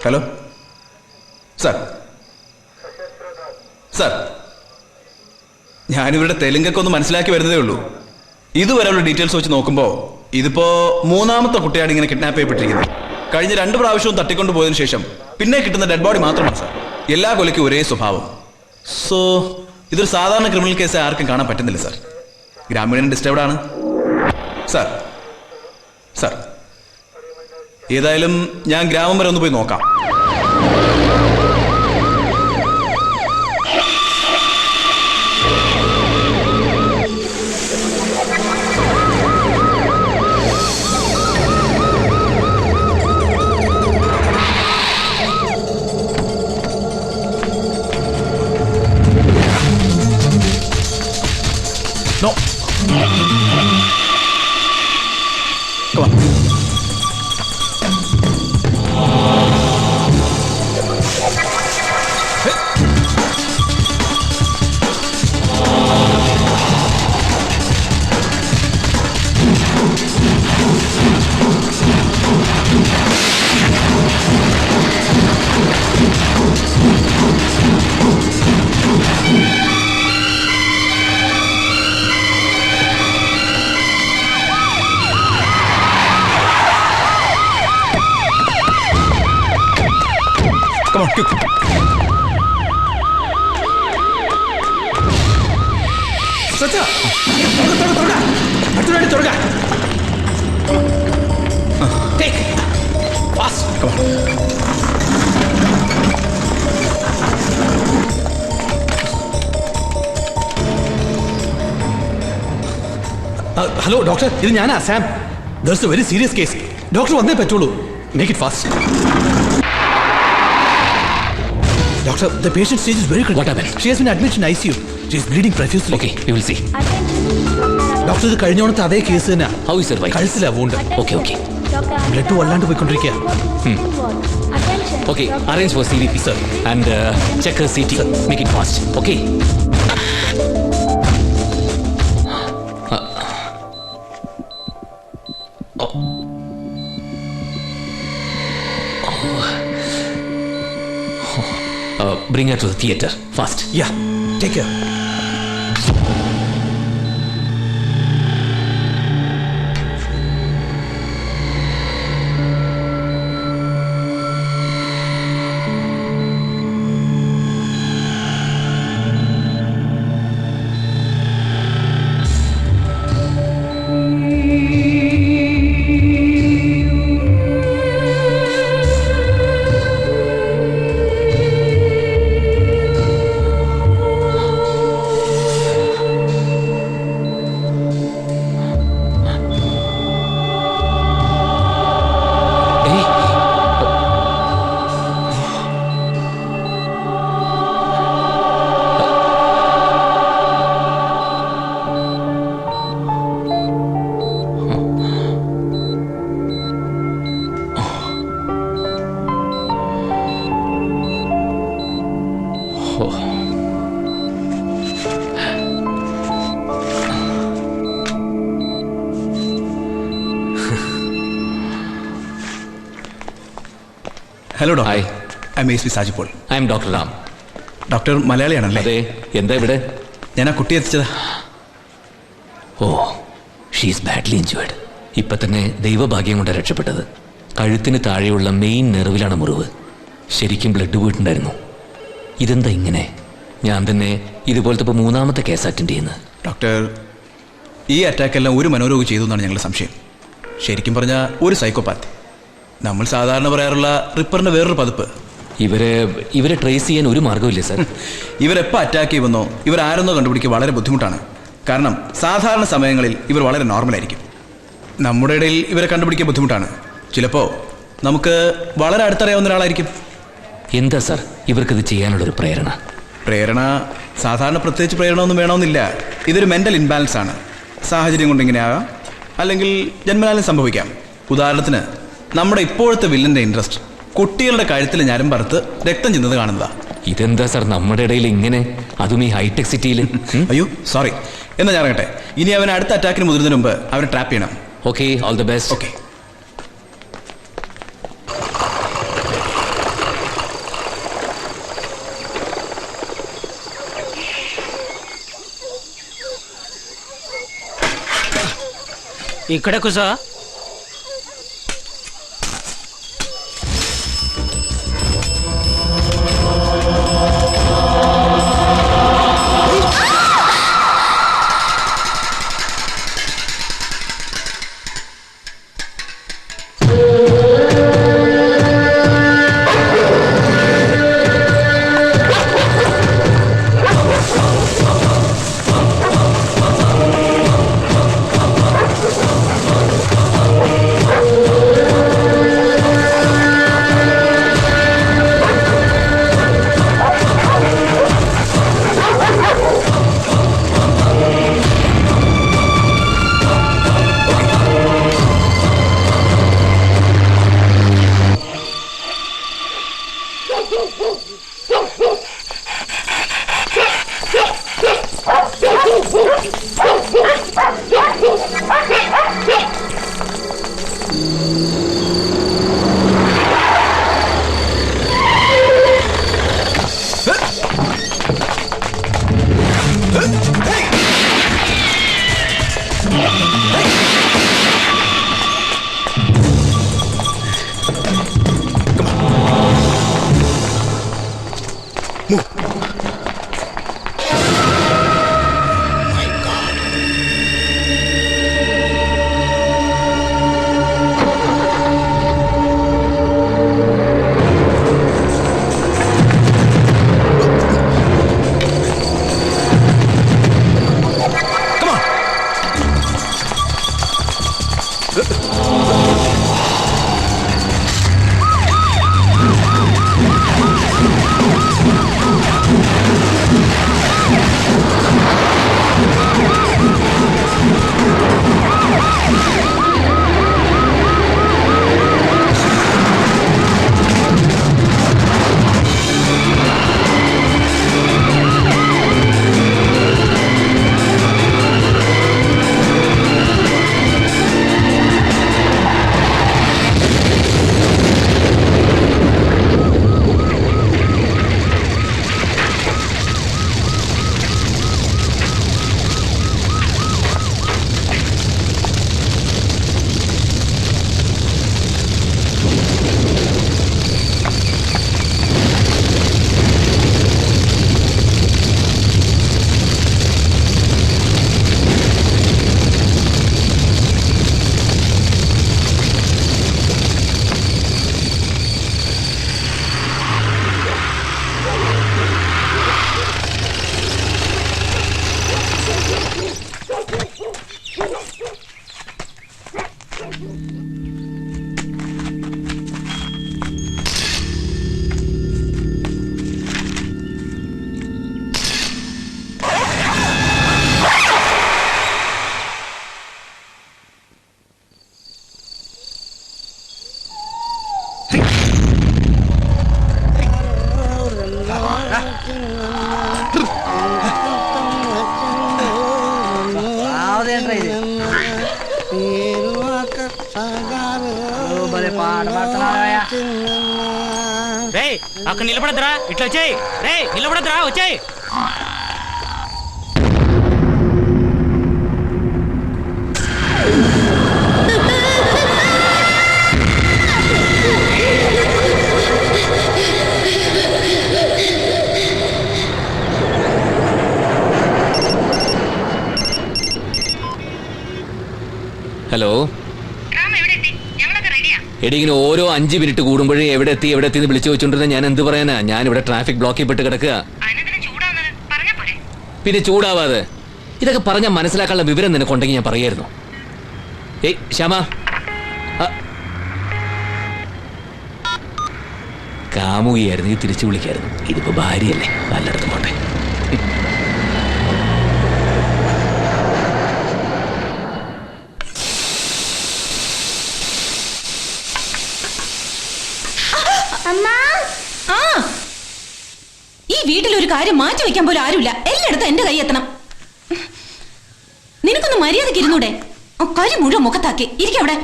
Hello sir. Sir, ഞാനിവരുടെ തെലുങ്കൊക്കെ ഒന്ന് മനസ്സിലാക്കി വരുന്നതേ ഉള്ളൂ. ഇതുവരെയുള്ള ഡീറ്റെയിൽസ് വെച്ച് നോക്കുമ്പോൾ ഇതിപ്പോ മൂന്നാമത്തെ കുട്ടിയാണ് ഇങ്ങനെ കിഡ്നാപ്പ് ചെയ്യപ്പെട്ടിരിക്കുന്നത്. കഴിഞ്ഞ 2 പ്രാവശ്യവും തട്ടിക്കൊണ്ടു പോയതിനു ശേഷം പിന്നെ കിട്ടുന്ന ഡെഡ് ബോഡി മാത്രമാണ് സാർ. എല്ലാ കൊലയ്ക്കും ഒരേ സ്വഭാവം. സോ ഇതൊരു സാധാരണ ക്രിമിനൽ കേസ് ആർക്കും കാണാൻ പറ്റുന്നില്ല സാർ. ഗ്രാമീണൻ ഡിസ്റ്റർബ്ഡ് ആണ് സാർ. സാർ, ഏതായാലും ഞാൻ ഗ്രാമം വരെ ഒന്ന് പോയി നോക്കാം. No. Come on. Hey. Come on, quick. Satya, toga. Atturadi toga. Take. Fast. Come on. Hello, doctor. This is Sam. There's a very serious case. Doctor, one day petrol. Make it fast. Doctor, the patient's stage is very critical. What happened? She has been admitted in ICU. She is bleeding profusely. Okay, we will see. Doctor, the കഴിഞ്ഞോണത്തെ അതേ case തന്നെ. How is survived? കഴുത്തിലാ wound. Okay. Blood വല്ലാണ്ട് പോയിക്കൊണ്ടിരിക്കുക. Okay, arrange for CVP, sir. And check her CT. Sir. Make it fast. Okay. Bring her to the theater. Fast. Yeah, take care. Hello doctor. Hi. I am S P സാജിപ്പോൾ. I am Dr. Ram. Doctor മലയാളിയാണല്ലേ? അതെ. എന്താ ഇവിടെ? ഞാൻ ആ കുട്ടി എത്തിച്ചതാ. She's badly injured. ഇപ്പൊ തന്നെ ദൈവഭാഗ്യം കൊണ്ട് രക്ഷപ്പെട്ടത്. കഴുത്തിന് താഴെയുള്ള മെയിൻ നെർവിലാണ് മുറിവ്. ശരിക്കും ബ്ലഡ് പോയിട്ടുണ്ടായിരുന്നു. ഇതെന്താ ഇങ്ങനെ? ഞാൻ തന്നെ ഇതുപോലത്തെ ഇപ്പോൾ 3ാമത്തെ കേസ് അറ്റൻഡ് ചെയ്യുന്നത്. ഡോക്ടർ, ഈ അറ്റാക്കെല്ലാം ഒരു മനോരോഗി ചെയ്തു എന്നാണ് ഞങ്ങളുടെ സംശയം. ശരിക്കും പറഞ്ഞാൽ ഒരു സൈക്കോപാത്ത്. നമ്മൾ സാധാരണ പറയാറുള്ള റിപ്പറിന്റെ വേറൊരു പതിപ്പ്. ഇവരെ ട്രേസ് ചെയ്യാൻ ഒരു മാർഗ്ഗമില്ല സാർ. ഇവരെപ്പോൾ അറ്റാക്ക് ചെയ്യുമെന്നോ ഇവരാരെന്നോ കണ്ടുപിടിക്കുക വളരെ ബുദ്ധിമുട്ടാണ്. കാരണം സാധാരണ സമയങ്ങളിൽ ഇവർ വളരെ നോർമലായിരിക്കും. നമ്മുടെ ഇടയിൽ ഇവരെ കണ്ടുപിടിക്കാൻ ബുദ്ധിമുട്ടാണ്. ചിലപ്പോൾ നമുക്ക് വളരെ അടുത്തറിയാവുന്ന ഒരാളായിരിക്കും. എന്താ സാർ ഇവർക്കിത് ചെയ്യാനുള്ളൊരു പ്രേരണ? സാധാരണ പ്രത്യേകിച്ച് പ്രേരണ ഒന്നും വേണമെന്നില്ല. ഇതൊരു മെൻ്റൽ ഇൻബാലൻസ് ആണ്. സാഹചര്യം കൊണ്ട് ഇങ്ങനെ ആകാം, അല്ലെങ്കിൽ ജന്മനാലും സംഭവിക്കാം. ഉദാഹരണത്തിന്, നമ്മുടെ ഇപ്പോഴത്തെ വില്ലൻ്റെ ഇൻട്രസ്റ്റ് കുട്ടികളുടെ കഴുത്തിൽ ഞരമ്പറുത്ത് രക്തം ചിന്തുന്നത് കാണുന്നതാ. ഇതെന്താ സാർ നമ്മുടെ ഇടയിൽ ഇങ്ങനെ, അതും ഈ ഹൈടെക് സിറ്റിയിൽ? അയ്യോ സോറി, എന്നാ ഞാൻ ഇറങ്ങട്ടെ. ഇനി അവൻ അടുത്ത അറ്റാക്കിന് മുതിരുന്നതിന് മുമ്പ് അവനെ ട്രാപ്പ് ചെയ്യണം. Okay, all the best. Okay. इकडे कुसा అక్కడ నిలబడద్దురా ఇట్లా వచ్చాయి రే నిలబడద్దురా వచ్చాయి ഹലോ എടി ഇങ്ങനെ ഓരോ 5 മിനിറ്റ് കൂടുമ്പോഴേ എവിടെ എത്തി എന്ന് വിളിച്ചു വെച്ചോണ്ടിരുന്ന ഞാൻ എന്ത് പറയാനാ? ഞാൻ ഇവിടെ ട്രാഫിക് ബ്ലോക്കിൽ പെട്ട് കിടക്കുക. പിന്നെ ചൂടാവാതെ ഇതൊക്കെ പറഞ്ഞാൽ മനസ്സിലാക്കാനുള്ള വിവരം നിനക്കുണ്ടെങ്കിൽ ഞാൻ പറയായിരുന്നു. ഏയ് ശ്യാമ, കാമുകിയായിരുന്നു, തിരിച്ചു വിളിക്കായിരുന്നു. ഇതിപ്പോ ഭാര്യയല്ലേ, നല്ലയിടത്ത് പോട്ടെ. ഈ വീട്ടിലൊരു കാര്യം മാറ്റി വെക്കാൻ പോലും ആരുമില്ല. എല്ലായിടത്തും എന്റെ കൈ എത്തണം. നിനക്കൊന്ന് മര്യാദക്ക് ഇരുന്നൂടെ? കരി മുഴുവൻ മുഖത്താക്കി ഇരിക്കവിടെ.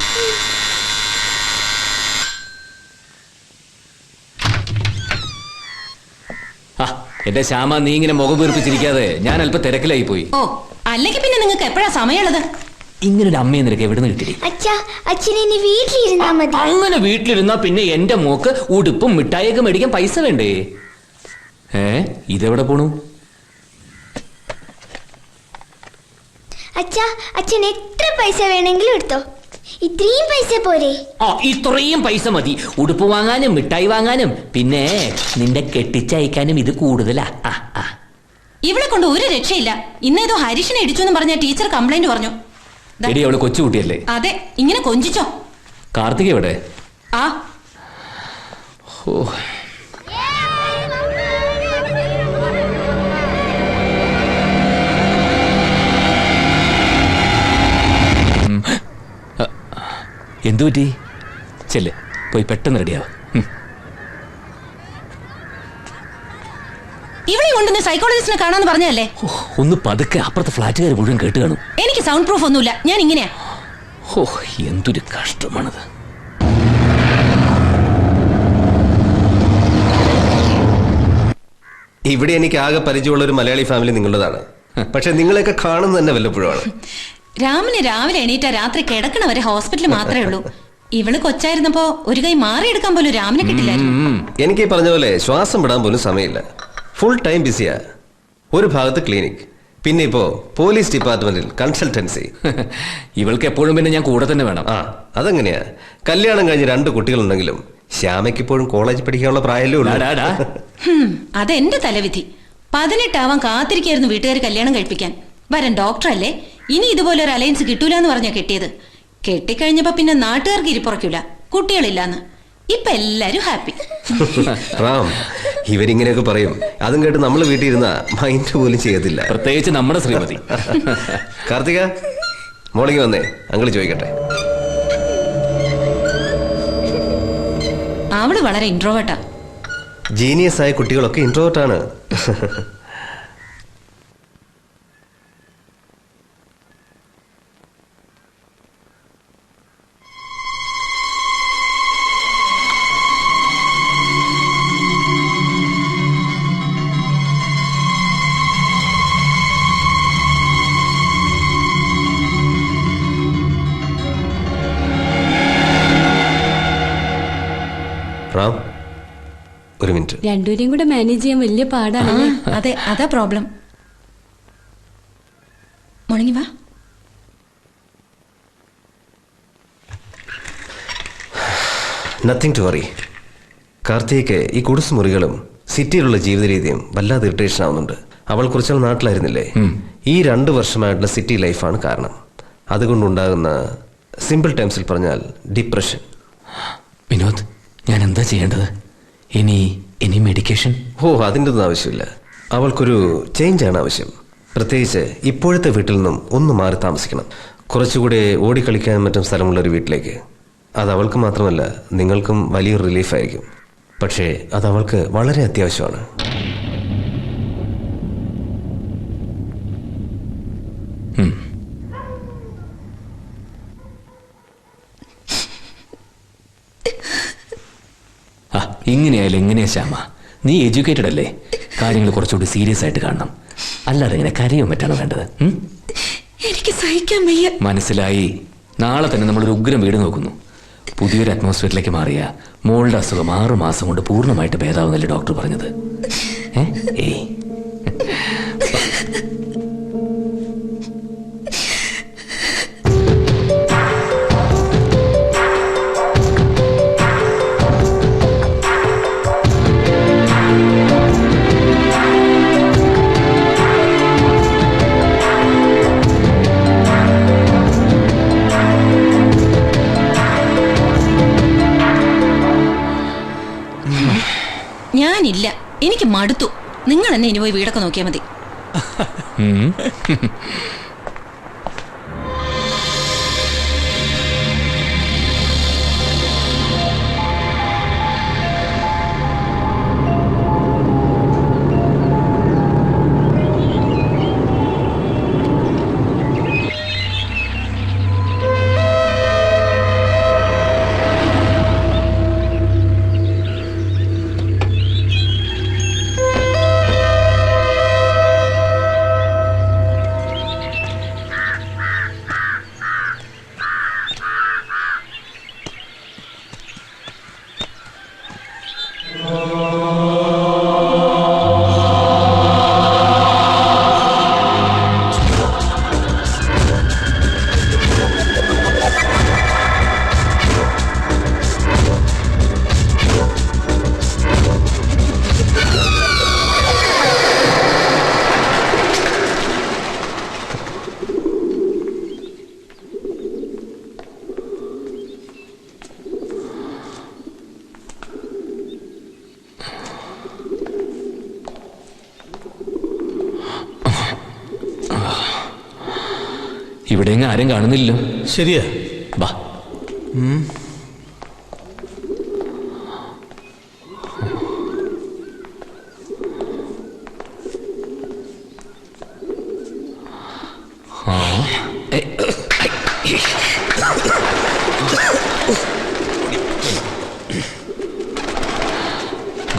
എന്റെ ശ്യാമ, നീ ഇങ്ങനെ മുഖം വീർപ്പിച്ചിരിക്കാതെ, ഞാൻ അല്പം തിരക്കിലായി പോയി. ഓ, അല്ലെങ്കിൽ പിന്നെ നിങ്ങൾക്ക് എപ്പോഴാ സമയമുള്ളത്? ഇങ്ങനൊരു അമ്മയെ നിനക്ക് എവിടെ നിന്ന് കിട്ടി? അച്ഛാ, അച്ഛനെ ഇനി വീട്ടിലിരുന്നാ മതി. അങ്ങനെ വീട്ടിലിരുന്നാ പിന്നെ എന്റെ മോക്ക് ഉടുപ്പും മിഠായിയൊക്കെ മേടിക്കാൻ പൈസ വേണ്ടേ? ഇതെവിടെ പോണു? അച്ഛാ, അച്ഛൻ എത്ര പൈസ വേണമെങ്കിലും എടുത്തോ. ഇത്രയും പൈസ പോരെ? ഇത്രയും പൈസ മതി ഉടുപ്പ് വാങ്ങാനും മിഠായി വാങ്ങാനും. പിന്നെ നിന്റെ കെട്ടിച്ചയക്കാനും ഇത് കൂടുതലാ. ഇവളെ കൊണ്ട് ഒരു രക്ഷയില്ല. ഇന്നേതോ ഹരീഷിനെ ഇടിച്ചു എന്ന് പറഞ്ഞ ടീച്ചർ കംപ്ലൈന്റ് പറഞ്ഞു. എടി, അവള് കൊച്ചുകുട്ടിയല്ലേ? അതെ, ഇങ്ങനെ കൊഞ്ചിച്ചോ. കാർത്തിക എവിടെ? എന്തു പറ്റി? ചെല്ല്, പോയി പെട്ടെന്ന് റെഡിയാവാ. ഇവളെ കൊണ്ടുവന്ന് സൈക്കോളജിസ്റ്റിനെ കാണാന്ന് പറഞ്ഞല്ലേ? ഒന്ന് പതുക്കെ, അപ്പുറത്തെ ഫ്ലാറ്റുകാർ മുഴുവൻ കേട്ട് കാണും. എനിക്ക് സൗണ്ട് പ്രൂഫ് ഒന്നുമില്ല, ഞാൻ ഇങ്ങനെയാ. എന്തൊരു കഷ്ടമാണത്. ഇവിടെ എനിക്ക് ആകെ പരിചയമുള്ള ഒരു മലയാളി ഫാമിലി നിങ്ങളുടേതാണ്. പക്ഷെ നിങ്ങളെയൊക്കെ കാണുന്നത് തന്നെ വല്ലപ്പോഴാണ്. രാമന് രാവിലെ എണീറ്റ രാത്രി കിടക്കണ വരെ ഹോസ്പിറ്റലിൽ മാത്രമേ ഉള്ളൂ. ഇവള് കൊച്ചായിരുന്നപ്പോ ഒരു കൈ മാറിയെടുക്കാൻ പോലും രാമനെ കിട്ടില്ലായിരുന്നു. എനിക്ക് ഈ പറഞ്ഞ പോലെ ശ്വാസം വിടാൻ പോലും സമയമില്ല. ഫുൾ ടൈം ബിസിയാ. ഒരു ഭാഗത്ത് ക്ലിനിക്, പിന്നെ ഇപ്പോ പോലീസ് ഡിപ്പാർട്ട്മെന്റിൽ കൺസൾട്ടൻസി. ഇവൾക്ക് എപ്പോഴും പിന്നെ ഞാൻ കൂടെ തന്നെ വേണം. അതെങ്ങനെയാ? കല്യാണം കഴിഞ്ഞ് 2 കുട്ടികളുണ്ടെങ്കിലും ശ്യാമയ്ക്ക് ഇപ്പോഴും കോളേജിൽ പഠിക്കാനുള്ള പ്രായമല്ലേ ഉള്ളൂ. അതെന്റെ തലവിധി. 18 ആവാൻ കാത്തിരിക്കായിരുന്നു വീട്ടുകാർ കല്യാണം കഴിപ്പിക്കാൻ. വരൻ ഡോക്ടർ അല്ലേ, ഇനി ഇതുപോലെ ഒരു അലയൻസ് കിട്ടൂല എന്ന് പറഞ്ഞാ കെട്ടിയത്. കെട്ടിക്കഴിഞ്ഞപ്പോ പിന്നെ നാട്ടുകാർക്ക് ഇരിപ്പുറയ്ക്കൂല, കുട്ടികളില്ലാന്ന്. ഇപ്പൊ എല്ലാരും ഹാപ്പി. റാം, ഇവരിങ്ങനെയൊക്കെ പറയും. അതും കേട്ട് നമ്മൾ വീട്ടിൽ ഇരുന്ന മൈൻഡ് പോലും ചെയ്യത്തില്ല, പ്രത്യേകിച്ച് നമ്മുടെ ശ്രീമതി. കാർത്തിക, മോളിങ് വന്നേ, അങ്കിൾ ചോദിക്കട്ടെ. അവള് വളരെ ഇൻട്രോവേർട്ടാ. ജീനിയസ് ആയ കുട്ടികളൊക്കെ ഇൻട്രോവേർട്ടാണ്. റാം, ഒരു മിനിറ്റ്. രണ്ടുപേരെയും കൂടെ മാനേജ് ചെയ്യാൻ വലിയ പാടാണ്. അതെ, അതാ പ്രോബ്ലം. മുടങ്ങി വാ. Nothing to worry. കാർത്തികയ്ക്ക് ഈ കുടിസ് മുറികളും സിറ്റിയിലുള്ള ജീവിത രീതിയും വല്ലാതെ ഇറിറ്റേഷൻ ആവുന്നുണ്ട്. അവൾ കുറച്ചാൾ നാട്ടിലായിരുന്നില്ലേ? ഈ 2 വർഷമായിട്ടുള്ള സിറ്റി ലൈഫാണ് കാരണം. അതുകൊണ്ടുണ്ടാകുന്ന സിമ്പിൾ ടേംസിൽ പറഞ്ഞാൽ ഡിപ്രഷൻ. വിനോദ്, ഞാൻ എന്താ ചെയ്യേണ്ടത്? ഇനി മെഡിക്കേഷൻ? അതിൻ്റെ ഒന്നും ആവശ്യമില്ല. അവൾക്കൊരു ചേഞ്ചാണ് ആവശ്യം. പ്രത്യേകിച്ച് ഇപ്പോഴത്തെ വീട്ടിൽ നിന്നും ഒന്ന് മാറി താമസിക്കണം. കുറച്ചുകൂടെ ഓടിക്കളിക്കാനും മറ്റും സ്ഥലമുള്ള ഒരു വീട്ടിലേക്ക്. അത് അവൾക്ക് മാത്രമല്ല, നിങ്ങൾക്കും വലിയൊരു റിലീഫായിരിക്കും. പക്ഷേ അത് അവൾക്ക് വളരെ അത്യാവശ്യമാണ്. ഇങ്ങനെയായാലും എങ്ങനെയാ ശ്യാമ? നീ എഡ്യൂക്കേറ്റഡ് അല്ലേ? കാര്യങ്ങൾ കുറച്ചുകൂടി സീരിയസ് ആയിട്ട് കാണണം. അല്ലാതെ ഇങ്ങനെ കരയോ മറ്റാണോ വേണ്ടത്? എനിക്ക് സഹിക്കാൻ വയ്യ. മനസ്സിലായി. നാളെ തന്നെ നമ്മളൊരു ഉഗ്രം വീട് നോക്കുന്നു. പുതിയൊരു അറ്റ്മോസ്ഫിയറിലേക്ക് മാറിയ മോളുടെ അസുഖം 6 മാസം കൊണ്ട് പൂർണ്ണമായിട്ട് ഭേദാവുന്നല്ലേ ഡോക്ടർ പറഞ്ഞത്? ഏയ്, ഞാനില്ല, എനിക്ക് മടുത്തു. നിങ്ങൾ എന്നെ ഇനി പോയി വീടൊക്കെ നോക്കിയാൽ മതി. ഇവിടെ എങ്ങും ആരും കാണുന്നില്ലല്ലോ. ശരിയാ. വാ.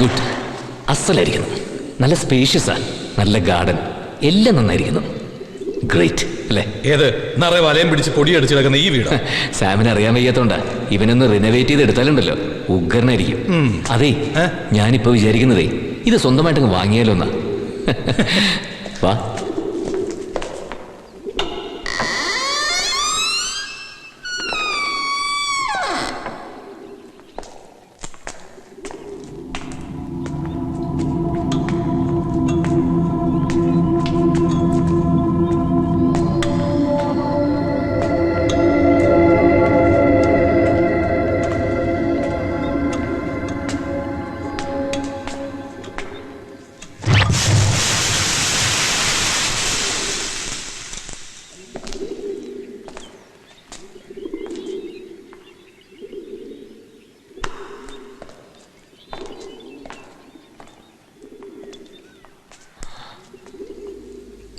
ഗുഡ്. അസലായിരിക്കുന്നു. നല്ല സ്പേഷ്യസാ, നല്ല ഗാർഡൻ, എല്ലാം നന്നായിരിക്കുന്നു. ഗ്രേറ്റ് അല്ലേ? ഏത് നിറയെ വലയം പിടിച്ച് പൊടിയടിച്ച് കിടക്കുന്ന ഈ വീട് സാമിന് അറിയാൻ വയ്യാത്തോണ്ടാ. ഇവനൊന്ന് റിനോവേറ്റ് ചെയ്ത് എടുത്താലുണ്ടല്ലോ ഉഗ്രനായിരിക്കും. അതെ, ഞാനിപ്പോ വിചാരിക്കുന്നതേ ഇത് സ്വന്തമായിട്ടങ്ങ് വാങ്ങിയാലോ എന്നാ. വാ.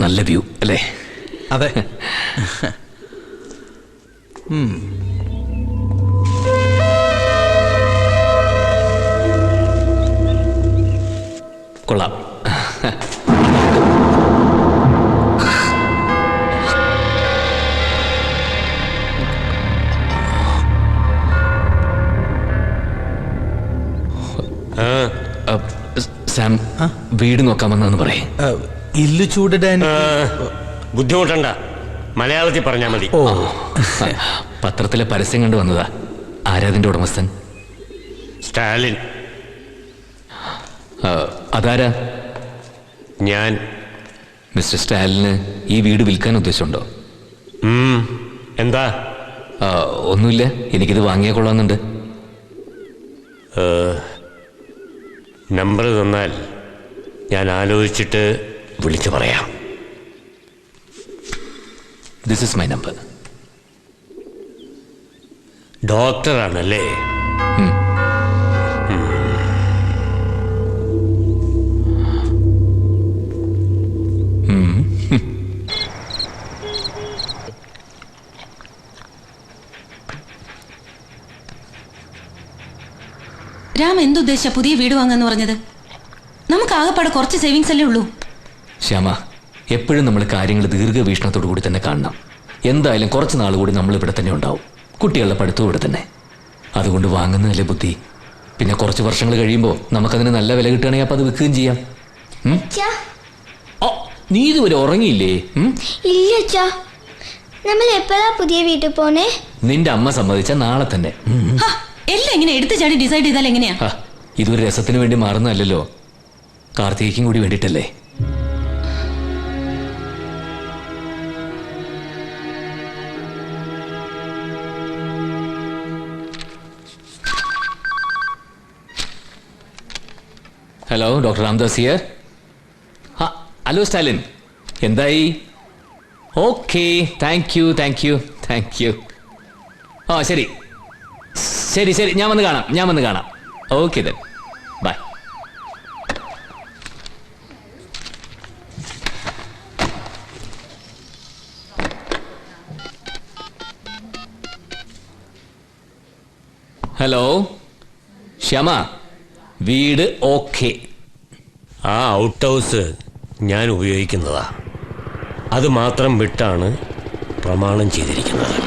നല്ല വ്യൂ അല്ലേ? അതെ. കൊള്ളാം. സാം, വീട് നോക്കാമെന്നു പറയേ. ഇല്ലു ചൂടിടാൻ ബുദ്ധിമുട്ടണ്ട, മലയാളത്തിൽ പറഞ്ഞാൽ മതി. ഓ, പത്രത്തിലെ പരസ്യം കണ്ടു വന്നതാ. ആരാതിന്റെ ഉടമസ്ഥൻ? സ്റ്റാലിൻ. അതാരാ? ഞാൻ. മിസ്റ്റർ സ്റ്റാലിന് ഈ വീട് വിൽക്കാൻ ഉദ്ദേശമുണ്ടോ? എന്താ? ഒന്നുമില്ല, എനിക്കിത് വാങ്ങിയാൽ കൊള്ളാമെന്നുണ്ട്. നമ്പർ തന്നാൽ ഞാൻ ആലോചിച്ചിട്ട് വിളിച്ചു പറയാം. This is my number. ഡോക്ടറാണല്ലേ? രാം എന്തുദ്ദേശ പുതിയ വീട് വാങ്ങാന്ന് പറഞ്ഞത്? നമുക്ക് ആകെപ്പാടെ കുറച്ച് സേവിങ്സ് അല്ലേ ഉള്ളൂ. ശ്യാമ, എപ്പോഴും നമ്മൾ കാര്യങ്ങൾ ദീർഘവീക്ഷണത്തോടു കൂടി തന്നെ കാണണം. എന്തായാലും കുറച്ച് നാൾ കൂടി നമ്മൾ ഇവിടെ തന്നെ ഉണ്ടാവും. കുട്ടികളുടെ പഠിത്തവും ഇവിടെ തന്നെ. അതുകൊണ്ട് വാങ്ങുന്നതല്ലേ ബുദ്ധി. പിന്നെ കുറച്ച് വർഷങ്ങൾ കഴിയുമ്പോൾ നമുക്കതിന് നല്ല വില കിട്ടുകയാണെങ്കിൽ അപ്പം അത് വിൽക്കുകയും ചെയ്യാം. നീ ഇതുവരെ ഉറങ്ങിയില്ലേ? ഇല്ല, നമ്മൾ എപ്പോഴാ പുതിയ വീട്ടിൽ പോണേ? നിന്റെ അമ്മ സമ്മതിച്ച നാളെ തന്നെ. എല്ലാം ഇങ്ങനെ എടുത്തു ചാടി ഡിസൈഡ് ചെയ്താൽ എങ്ങനെയാ? ഇതൊരു രസത്തിന് വേണ്ടി മാറുന്നതല്ലോ, കാർത്തികയ്ക്കും കൂടി വേണ്ടിയിട്ടല്ലേ. Hello, doctor Ramdas here. Hello Stalin, എന്തായി? Okay, thank you. ശരി ശരി ശരി, ഞാൻ വന്ന് കാണാം. Okay then, bye. Hello Shyama, വീട് ഓക്കെ. ആ ഔട്ട് ഹൗസ് ഞാൻ ഉപയോഗിക്കുന്നതാ. അത് മാത്രം വിട്ടാണ് പ്രമാണം ചെയ്തിരിക്കുന്നത്.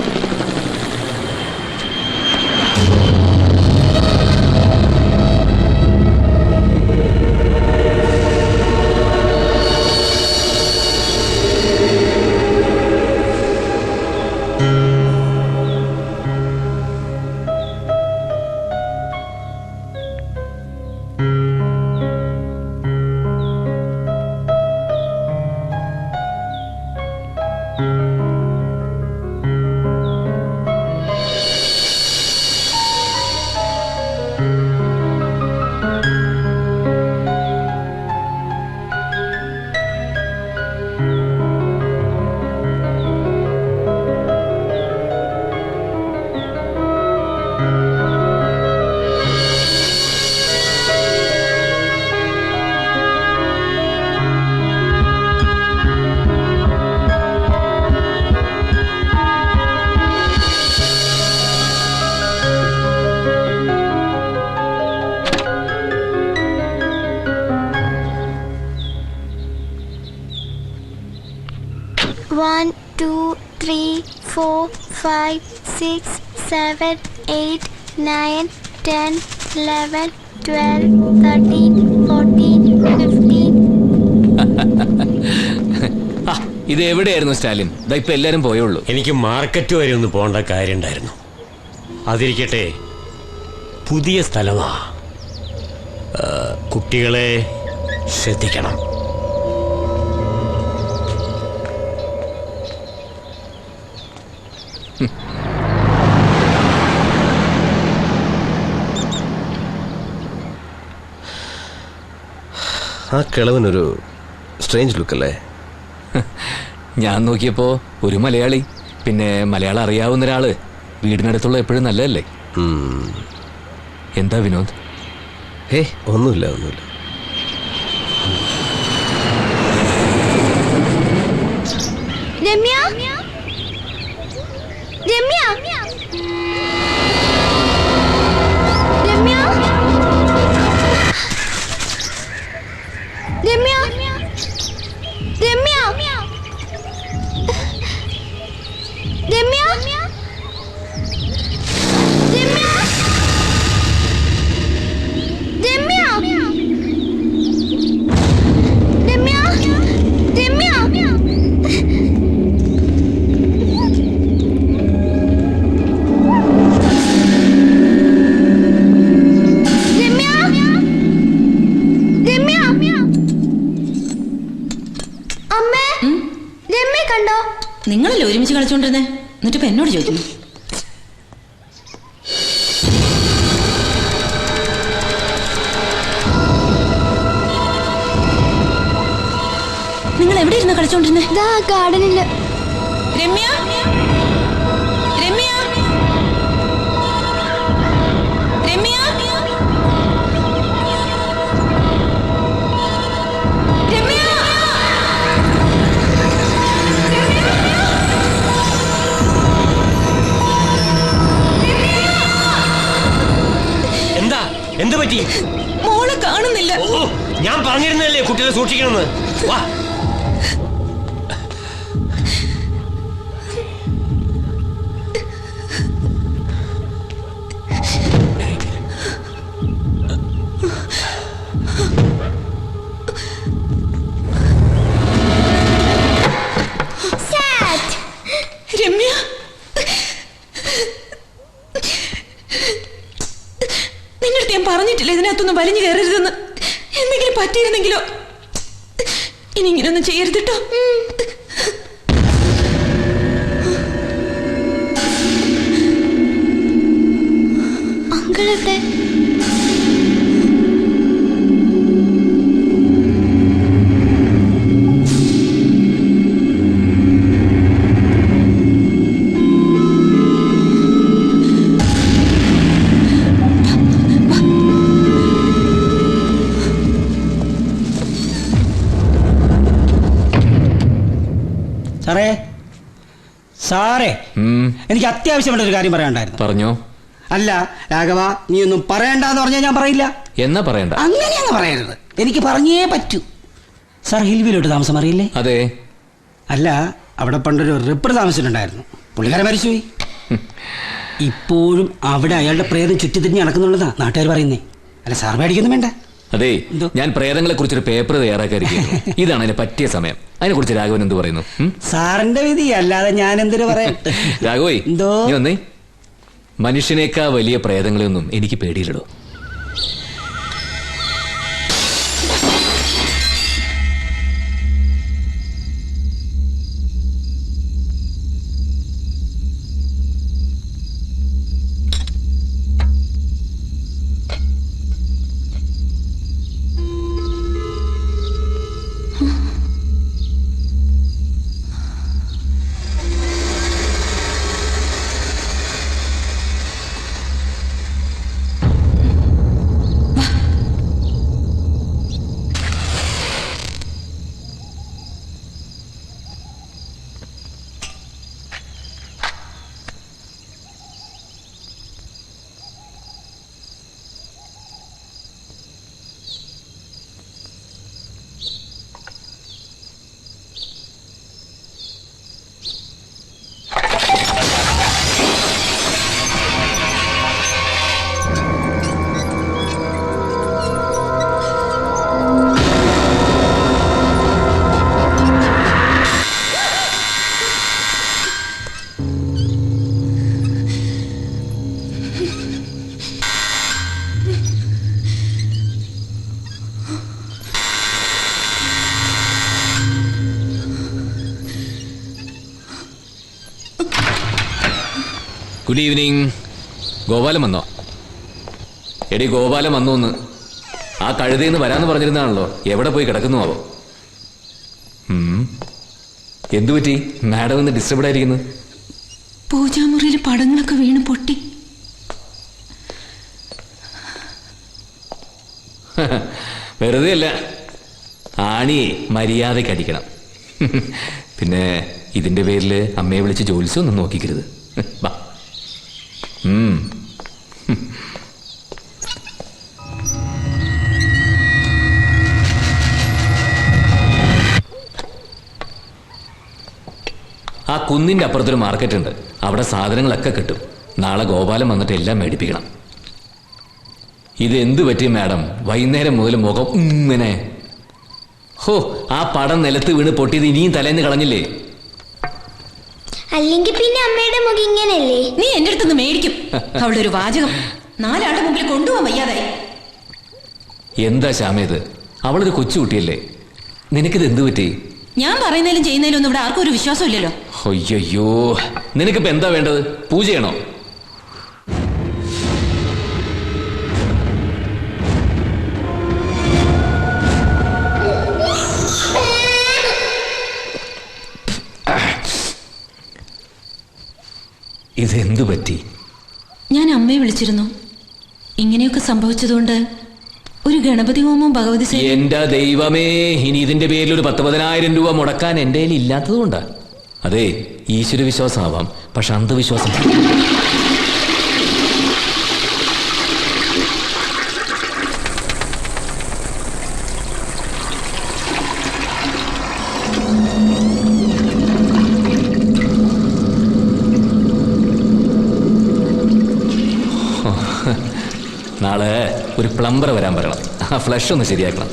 4, 5, 6, 7, 8, 9, 10, 11, 12, 13, 14, 15. ആ, ഇത് എവിടെയായിരുന്നു സ്റ്റാലിൻ? ദാ ഇപ്പൊ എല്ലാരും പോയുള്ളൂ. എനിക്ക് മാർക്കറ്റ് വരെ ഒന്ന് പോകേണ്ട കാര്യമുണ്ടായിരുന്നു. അതിരിക്കട്ടെ, പുതിയ സ്ഥലമാ. കുട്ടികളെ ശ്രദ്ധിക്കണം. ആ കിളവനൊരു സ്ട്രേഞ്ച് ലുക്കല്ലേ? ഞാൻ നോക്കിയപ്പോ ഒരു മലയാളി, പിന്നെ മലയാളം അറിയാവുന്ന ഒരാള് വീടിനടുത്തുള്ള എപ്പോഴും നല്ലതല്ലേ? എന്താ വിനോദ്? ഒന്നുമില്ല. രമ്യ രമ്യ രമ്യ രമ്യ രമ്യ രമ്യ കണ്ടോ? നിങ്ങളല്ലേ ഒരുമിച്ച് കളിച്ചോണ്ടിരുന്നേ, എന്നിട്ട് ഇപ്പൊ എന്നോട് ചോദിക്കുന്നു. നിങ്ങൾ എവിടെ ഇരുന്ന് കളിച്ചോണ്ടിരുന്നേ? ഗാർഡനില്. രമ്യ രമ്യ രമ്യ എന്ത് പറ്റി? മോളെ കാണുന്നില്ല. ഞാൻ പറഞ്ഞിരുന്നല്ലേ കുട്ടികളെ സൂക്ഷിക്കണമെന്ന്. വാ. രമ്യ നിന്നടുത്ത് ഞാൻ പറഞ്ഞിട്ടില്ല ഇതിനകത്തൊന്നും വലിഞ്ഞു കയറരുതെന്ന്. എന്തെങ്കിലും പറ്റിയിരുന്നെങ്കിലോ? ഇനി ഇങ്ങനൊന്നും ചെയ്യരുത് കേട്ടോ. അങ്കിളെവിടെ? സാറേ, എനിക്ക് അത്യാവശ്യമായിട്ട് ഒരു കാര്യം പറയാനുണ്ടായിരുന്നു. പറഞ്ഞോ. അല്ല രാഘവ, നീ ഒന്നും പറയണ്ടെന്ന് പറഞ്ഞാൽ ഞാൻ പറയില്ല. എന്നാ പറയണ്ട? അങ്ങനെയൊന്നും പറയരുത്, എനിക്ക് പറഞ്ഞേ പറ്റൂ. സാർ ഹിൽവിലോട്ട് താമസം അറിയില്ലേ? അതെ. അല്ല, അവിടെ പണ്ടൊരു റിപ്പർ താമസിച്ചിട്ടുണ്ടായിരുന്നു. പുള്ളിക്കാരൻ മരിച്ചുപോയി. ഇപ്പോഴും അവിടെ അയാളുടെ പ്രേതം ചുറ്റിത്തിരിഞ്ഞ് നടക്കുന്നുള്ളതാ നാട്ടുകാർ പറയുന്നേ. അല്ല സാർ പേടിക്കൊന്നും വേണ്ട. അതെ, ഞാൻ പ്രേതങ്ങളെ കുറിച്ചൊരു പേപ്പർ തയ്യാറാക്കിയിരിക്കുന്നു. ഇതാണ് അതിന് പറ്റിയ സമയം. അതിനെ കുറിച്ച് രാഘവൻ എന്ത് പറയുന്നു? സാറിന്റെ വിധി, അല്ലാതെ ഞാൻ എന്തിനു പറയാം. രാഘവേ, നീ വന്നേ. മനുഷ്യനേക്കാൾ വലിയ പ്രേതങ്ങളെയൊന്നും എനിക്ക് പേടിയില്ലടോ. Good evening. ഗോപാലൻ വന്നോ? എടി ഗോപാലൻ വന്നു എന്ന്. ആ കഴുതയിന്ന് വരാന്ന് പറഞ്ഞിരുന്നാണല്ലോ. എവിടെ പോയി കിടക്കുന്നു ആവോ? എന്തു പറ്റി? മാഡം ഒന്ന് ഡിസ്റ്റർബ്ഡ് ആയിരിക്കുന്നു. പൂജാമുറിയിൽ പടങ്ങളൊക്കെ വീണ് പൊട്ടി. വെറുതെ അല്ല, ആണിയെ മര്യാദയ്ക്ക് അടിക്കണം. പിന്നെ ഇതിന്റെ പേരിൽ അമ്മയെ വിളിച്ച് ജോലിസൊന്നും നോക്കിക്കരുത്. വാ. ആ കുന്നിന്റെ അപ്പുറത്തൊരു മാർക്കറ്റ് ഉണ്ട്. അവിടെ സാധനങ്ങളൊക്കെ കിട്ടും. നാളെ ഗോപാലൻ വന്നിട്ട് എല്ലാം മേടിപ്പിക്കണം. ഇത് എന്തു പറ്റി മാഡം? വൈകുന്നേരം മുതൽ മുഖം ഇങ്ങനെ. ഹോ, ആ പടം നിലത്ത് വീണ് പൊട്ടിയത് ഇനിയും തലേന്ന് കളഞ്ഞില്ലേ? അല്ലെങ്കിൽ പിന്നെ അമ്മയുടെ മുഖം ഇങ്ങനെയല്ലേ? നീ എന്റെ അടുത്തുനിന്ന് മേടിക്കും. അവളുടെ ഒരു വാചകം 4 ആളുടെ മുമ്പിൽ കൊണ്ടുപോകാൻ വയ്യാതായി. എന്താ ശ്യാമേത്? അവളൊരു കൊച്ചുകുട്ടിയല്ലേ. നിനക്കിത് എന്തു പറ്റി? ഞാൻ പറയുന്നതിലും ചെയ്യുന്നതിലും ഒന്നും ഇവിടെ ആർക്കും ഒരു വിശ്വാസം ഇല്ലല്ലോ. അയ്യോ, നിനക്കിപ്പോ എന്താ വേണ്ടത്? പൂജയാണോ? ഇതെന്തു പറ്റി? ഞാൻ അമ്മയെ വിളിച്ചിരുന്നു. ഇങ്ങനെയൊക്കെ സംഭവിച്ചതുകൊണ്ട് ഒരു ഗണപതി ഹോമം ഭഗവതി എന്റെ ദൈവമേ, ഇനി ഇതിന്റെ പേരിൽ ഒരു 10,000 രൂപ മുടക്കാൻ എന്റെ കയ്യിൽ ഇല്ലാത്തതുകൊണ്ടാ. അതെ, ഈശ്വര വിശ്വാസമാവാം, പക്ഷെ അന്ധവിശ്വാസം. നാളെ ഒരു പ്ലംബർ വരാൻ പറയണം. ആ ഫ്ലഷ് ഒന്ന് ശരിയാക്കണം.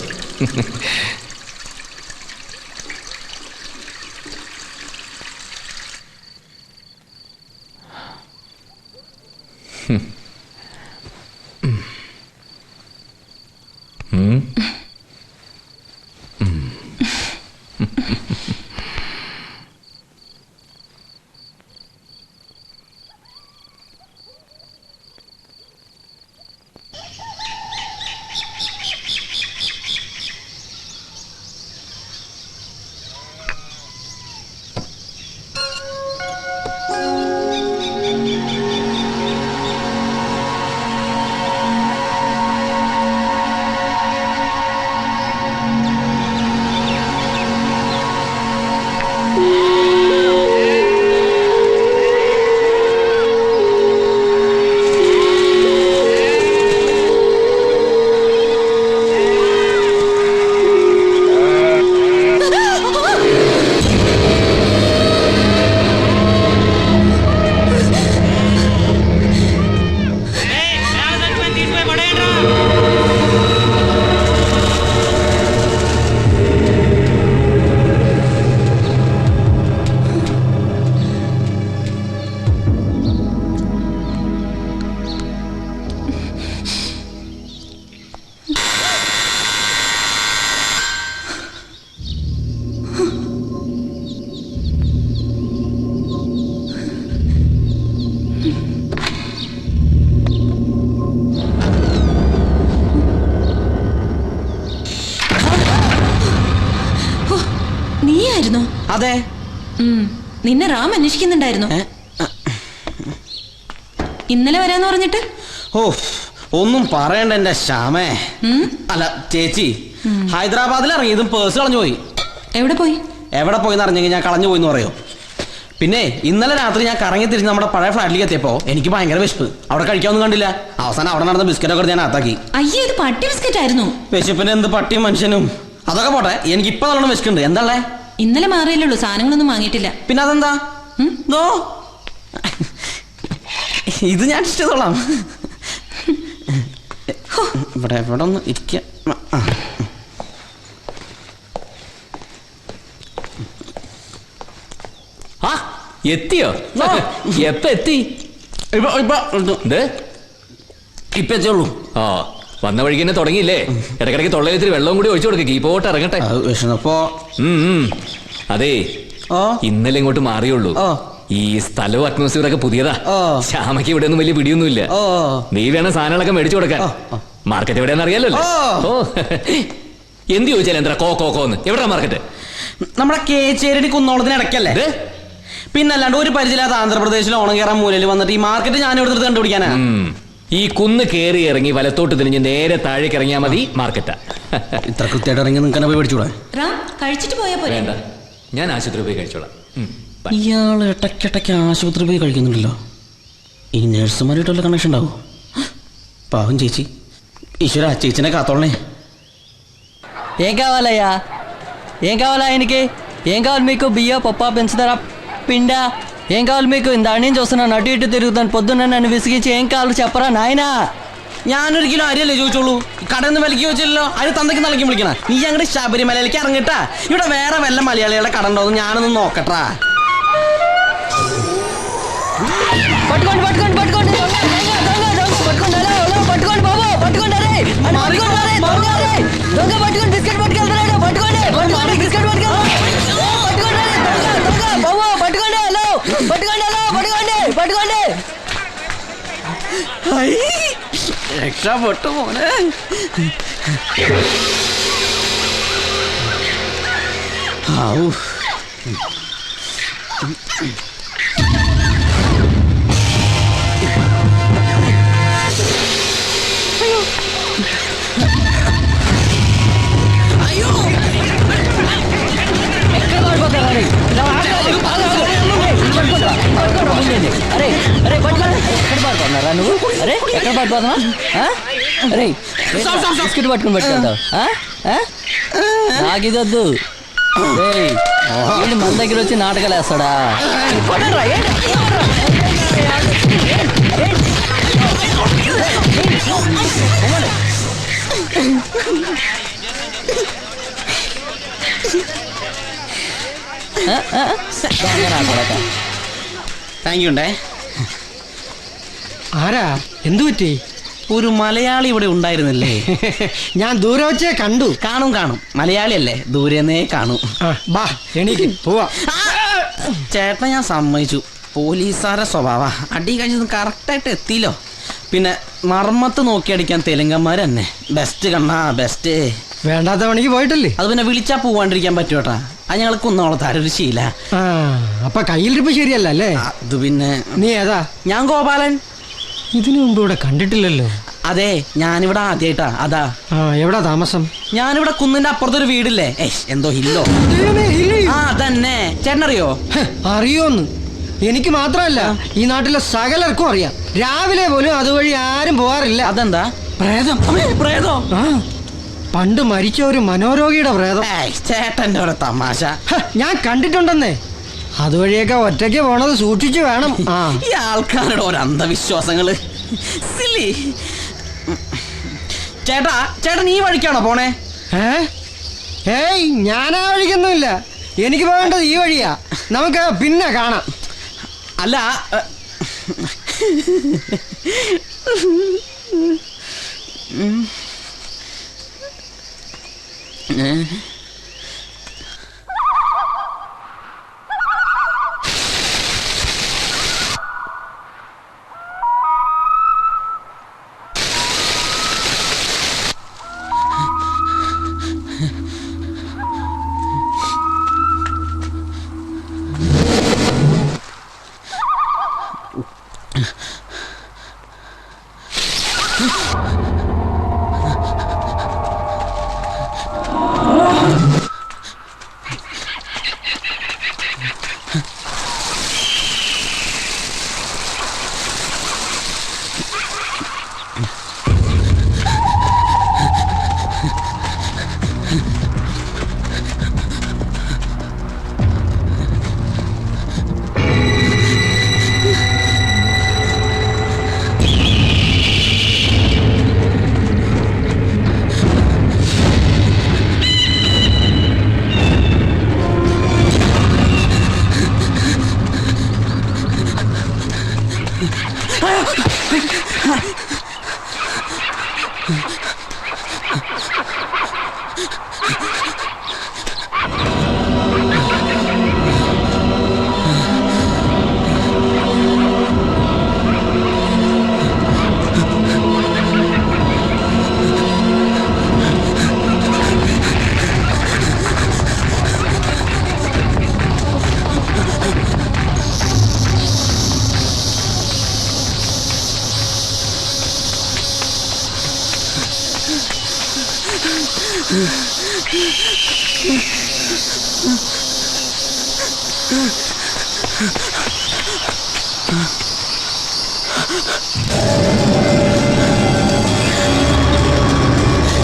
നീയായിരുന്നോ? അതെ. നിന്നെ റാം അന്വേഷിക്കുന്നുണ്ടായിരുന്നു. ഇന്നലെ വരാന്ന് പറഞ്ഞിട്ട്. ഓ, ഒന്നും പറയണ്ട എന്റെ ശ്യാമേ. അല്ല ചേച്ചി, ഹൈദരാബാദിൽ ഇറങ്ങിയതും പേഴ്സ് കളഞ്ഞു പോയി. എവിടെ പോയി? എവിടെ പോയിന്ന് അറിഞ്ഞെങ്കിൽ ഞാൻ കളഞ്ഞു പോയിന്ന് പറയോ? പിന്നെ ഇന്നലെ രാത്രി ഞാൻ കറങ്ങി തിരിഞ്ഞ് നമ്മുടെ പഴയ ഫ്ലാറ്റിലേക്ക് എത്തിയപ്പോ എനിക്ക് ഭയങ്കര വിശപ്പ്. അവിടെ കഴിക്കാനൊന്നും കണ്ടില്ല. അവസാനം അവിടെ നടന്ന ബിസ്ക്കറ്റൊക്കെ ഞാൻ അകത്താക്കി. അയ്യേ, ഇത് പട്ടി ബിസ്ക്കറ്റ് ആയിരുന്നു. വിശപ്പിന് എന്ത് പട്ടിയും മനുഷ്യനും. അതൊക്കെ പോട്ടെ, എനിക്ക് ഇപ്പൊ നല്ലോണം വിശക്കുണ്ട്. എന്താ? ഇന്നലെ മാറിയല്ലോ, സാധനങ്ങളൊന്നും വാങ്ങിയിട്ടില്ല. പിന്നെ അതെന്താ? ഇത് ഞാൻ ഇഷ്ടത്തോളാം. ഇവിടെ എവിടെ ഒന്ന് ഇരിക്ക. എത്തിയോ? എപ്പ എത്തി? ഇപ്പൊ എത്തിയുള്ളൂ. ആ, വന്ന വഴിക്ക് തന്നെ തുടങ്ങിയില്ലേ? ഇടയ്ക്കിടയ്ക്ക് തൊള്ളയിലിത്തിരി വെള്ളവും കൂടി ഒഴിച്ചു കൊടുക്കുക. കീപ്പോട്ട് ഇറങ്ങട്ടെ. വിഷണപ്പോ. അതെ, ഇന്നലെ ഇങ്ങോട്ട് മാറിയുള്ളൂ. ഈ സ്ഥലവും അറ്റ്മോസ്ഫിയർ ഒക്കെ പുതിയതാ. ശ്യാമയ്ക്ക് ഇവിടെ ഒന്നും വലിയ പിടിയൊന്നുമില്ല. നീ വേണം സാധനങ്ങളൊക്കെ മേടിച്ചു കൊടുക്കാൻ. മാർക്കറ്റ് എവിടെയാണെന്ന് അറിയാലോ. ഓ എന്ത് ചോദിച്ചാൽ എന്താ കോന്ന് എവിടാ മാർക്കറ്റ്? നമ്മുടെ കേച്ചേരി കുന്നോളത്തിന് ഇടയ്ക്കല്ലേ? പിന്നല്ലാണ്ട് ഒരു പരിചയമില്ലാത്ത ആന്ധ്രാപ്രദേശിൽ ഓണം കയറാൻ മൂലയിൽ വന്നിട്ട് ഈ മാർക്കറ്റ് ഞാൻ ഇവിടെ നിന്ന് കണ്ടുപിടിക്കാനാ? ഈ കുന്ന് കയറി ഇറങ്ങി വലത്തോട്ട് തിരിഞ്ഞ് നേരെ താഴേക്ക് ഇറങ്ങിയാൽ മതി മാർക്കറ്റാ. ഇത്ര കൃത്യമായിട്ട് ഇറങ്ങി നിങ്ങൾക്ക് പോയി പഠിച്ചൂടെ? കഴിച്ചിട്ട് പോയാ പോലെ. വേണ്ട, ഞാൻ ആശുപത്രി പോയി കഴിച്ചോളാം. ഇയാൾ ഇടയ്ക്കിടയ്ക്ക് ആശുപത്രി പോയി കഴിക്കുന്നുണ്ടല്ലോ. ഈ നഴ്സുമാരായിട്ടുള്ള കണക്ഷൻ ഉണ്ടാവും. പാവം ചേച്ചി. ഈശ്വര, ചേച്ചിനെ కాతోళ్ళనే. ఏం కావాలయ్యా? ఏం కావాలా ఆయనకి? ఏం కావాలి మీకు? బియ్య పప్ప పెంచుతారా పిండా? ఏం కావాలి మీకు? ఇందాడి నుంచి వస్తున్నాను, అటు ఇటు తిరుగుతాను. పొద్దున్న నన్ను విసిగించి ఏం కావాలి చెప్పరా నాయనా? ഞാനൊരു കിലോ അരിയല്ലേ ചോദിച്ചോളൂ. കടന്ന് വിലക്ക് ചോദിച്ചല്ലോ. അതിന് തന്തയ്ക്ക് നൽകി വിളിക്കണം. നീ അങ്ങോട്ട് ശബരിമലയിലേക്ക് ഇറങ്ങിട്ടാ. ഇവിടെ വേറെ വല്ല മലയാളികളുടെ കട ഉണ്ടോ ഞാനൊന്ന് നോക്കട്ടാ. పట్టుకోండి పట్టుకోండి పట్టుకోండి పట్టుకోండి పట్టుకోండి బాబు పట్టుకోండి. దొంగ పట్టుకోండి, బిస్కెట్ పట్టుకెళ్తున్నాడు. పట్టుకోండి పట్టుకోండి, బిస్కెట్ పట్టుకెళ్తాడు. పట్టుకోండి దొంగ బాబు, పట్టుకోండి. హలో పట్టుకోండి, హలో పట్టుకోండి పట్టుకోండి. രക്ഷപ്പെട്ടു മോനെ. ఎక్కడ పడిపోతారు? అరే అరే పట్టుకోండి. ఎక్కడ పడిపోతున్నారా నువ్వు? అరే ఎక్కడ పడిపోతున్నా? అరే బిస్కెట్ పట్టుకుని పెట్టుకుంటావు. నాకు ఇది వద్దు. వీళ్ళు మన దగ్గర వచ్చి నాటకాలు వేస్తాడా? താങ്ക് യു ഉണ്ടേ. ആരാ? എന്തു പറ്റി? ഒരു മലയാളി ഇവിടെ ഉണ്ടായിരുന്നില്ലേ? ഞാൻ ദൂരെ വെച്ചേ കണ്ടു. കാണും മലയാളിയല്ലേ, ദൂരെന്നേ കാണൂ. ബാ എണീക്ക് പോവാ. ചേട്ടൻ ഞാൻ സമ്മതിച്ചു. പോലീസുകാരുടെ സ്വഭാവ. അടി കഴിഞ്ഞത് കറക്റ്റായിട്ട് എത്തിയില്ലോ. പിന്നെ മർമ്മത്ത് നോക്കി അടിക്കാൻ തെലുങ്കന്മാർ തന്നെ. ബെസ്റ്റ് കണ്ണാ ബെസ്റ്റ്. വേണ്ടാത്ത പണിക്ക് പോയിട്ടല്ലേ? അത് പിന്നെ വിളിച്ചാ പോവാണ്ടിരിക്കാൻ പറ്റുമോട്ടാ? അത് ഞങ്ങൾ കുന്നോളത്താരൊരു ശീല. അപ്പൊ കയ്യിലിരിപ്പ് ശരിയല്ല അല്ലേ? അത് പിന്നെ. നീ ഏതാ? ഞാൻ ഗോപാലൻ. ഇതിനു മുമ്പ് ഇവിടെ കണ്ടിട്ടില്ലല്ലോ. അതെ, ഞാനിവിടെ ആദ്യമായിട്ടാ. അതാ. എവിടാ താമസം? ഞാനിവിടെ കുന്നിന്റെ അപ്പുറത്തൊരു വീടില്ലേ, എന്തോ ഹില്ലോ. തന്നെ ചേട്ടനറിയോ? അറിയോന്ന് എനിക്ക് മാത്രമല്ല, ഈ നാട്ടിലെ സകലർക്കും അറിയാം. രാവിലെ പോലും അതുവഴി ആരും പോവാറില്ല. അതെന്താ? പ്രേതം. പ്രേതോ? പണ്ട് മരിച്ച ഒരു മനോരോഗിയുടെ പ്രേതം. ചേട്ടന്റെ ഒരു തമാശ. ഞാൻ കണ്ടിട്ടുണ്ടെന്നേ. അതുവഴിയൊക്കെ ഒറ്റയ്ക്ക് പോണത് സൂക്ഷിച്ചു വേണം. ഈ ആൾക്കാരുടെ ഓരോ അന്ധവിശ്വാസങ്ങള്. ചേട്ടൻ ഈ വഴിക്കാണോ പോണേ? ഏയ് ഞാനാ വഴിക്കൊന്നുമില്ല. എനിക്ക് പോകേണ്ടത് ഈ വഴിയാ. നമുക്ക് പിന്നെ കാണാം. അല്ല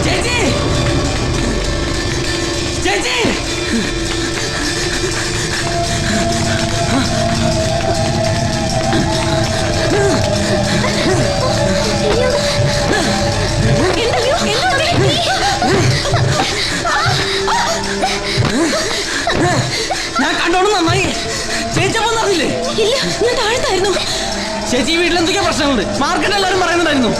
ചേച്ചി ചേച്ചി ഞാൻ കണ്ടോണം നന്നായി. ചേച്ചി അപ്പൊ അറിയില്ലേ? ഇല്ല, ഞാൻ താഴ്ത്തായിരുന്നു. ചേച്ചി ഈ വീട്ടിൽ എന്തൊക്കെയാ പ്രശ്നങ്ങളുണ്ട്? മാർക്കറ്റ് എല്ലാവരും പറയുന്നുണ്ടായിരുന്നു.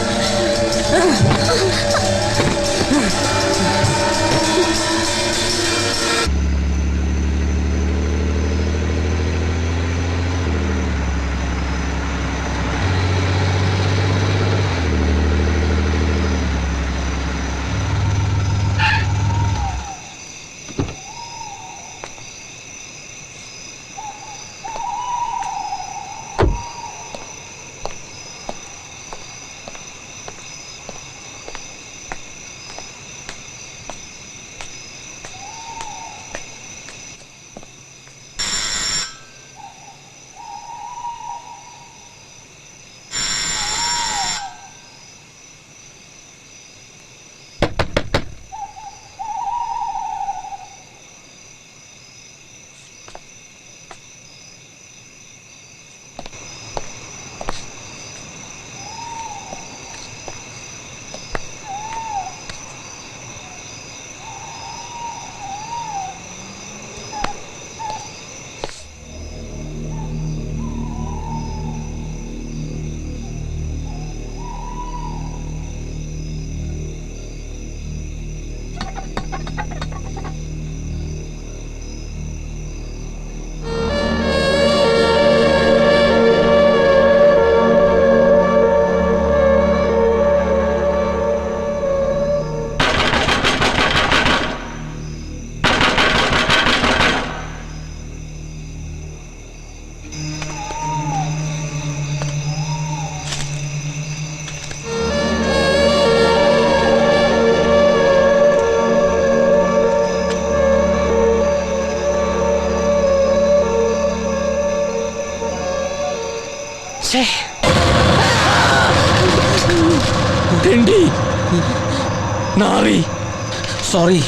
സോറി.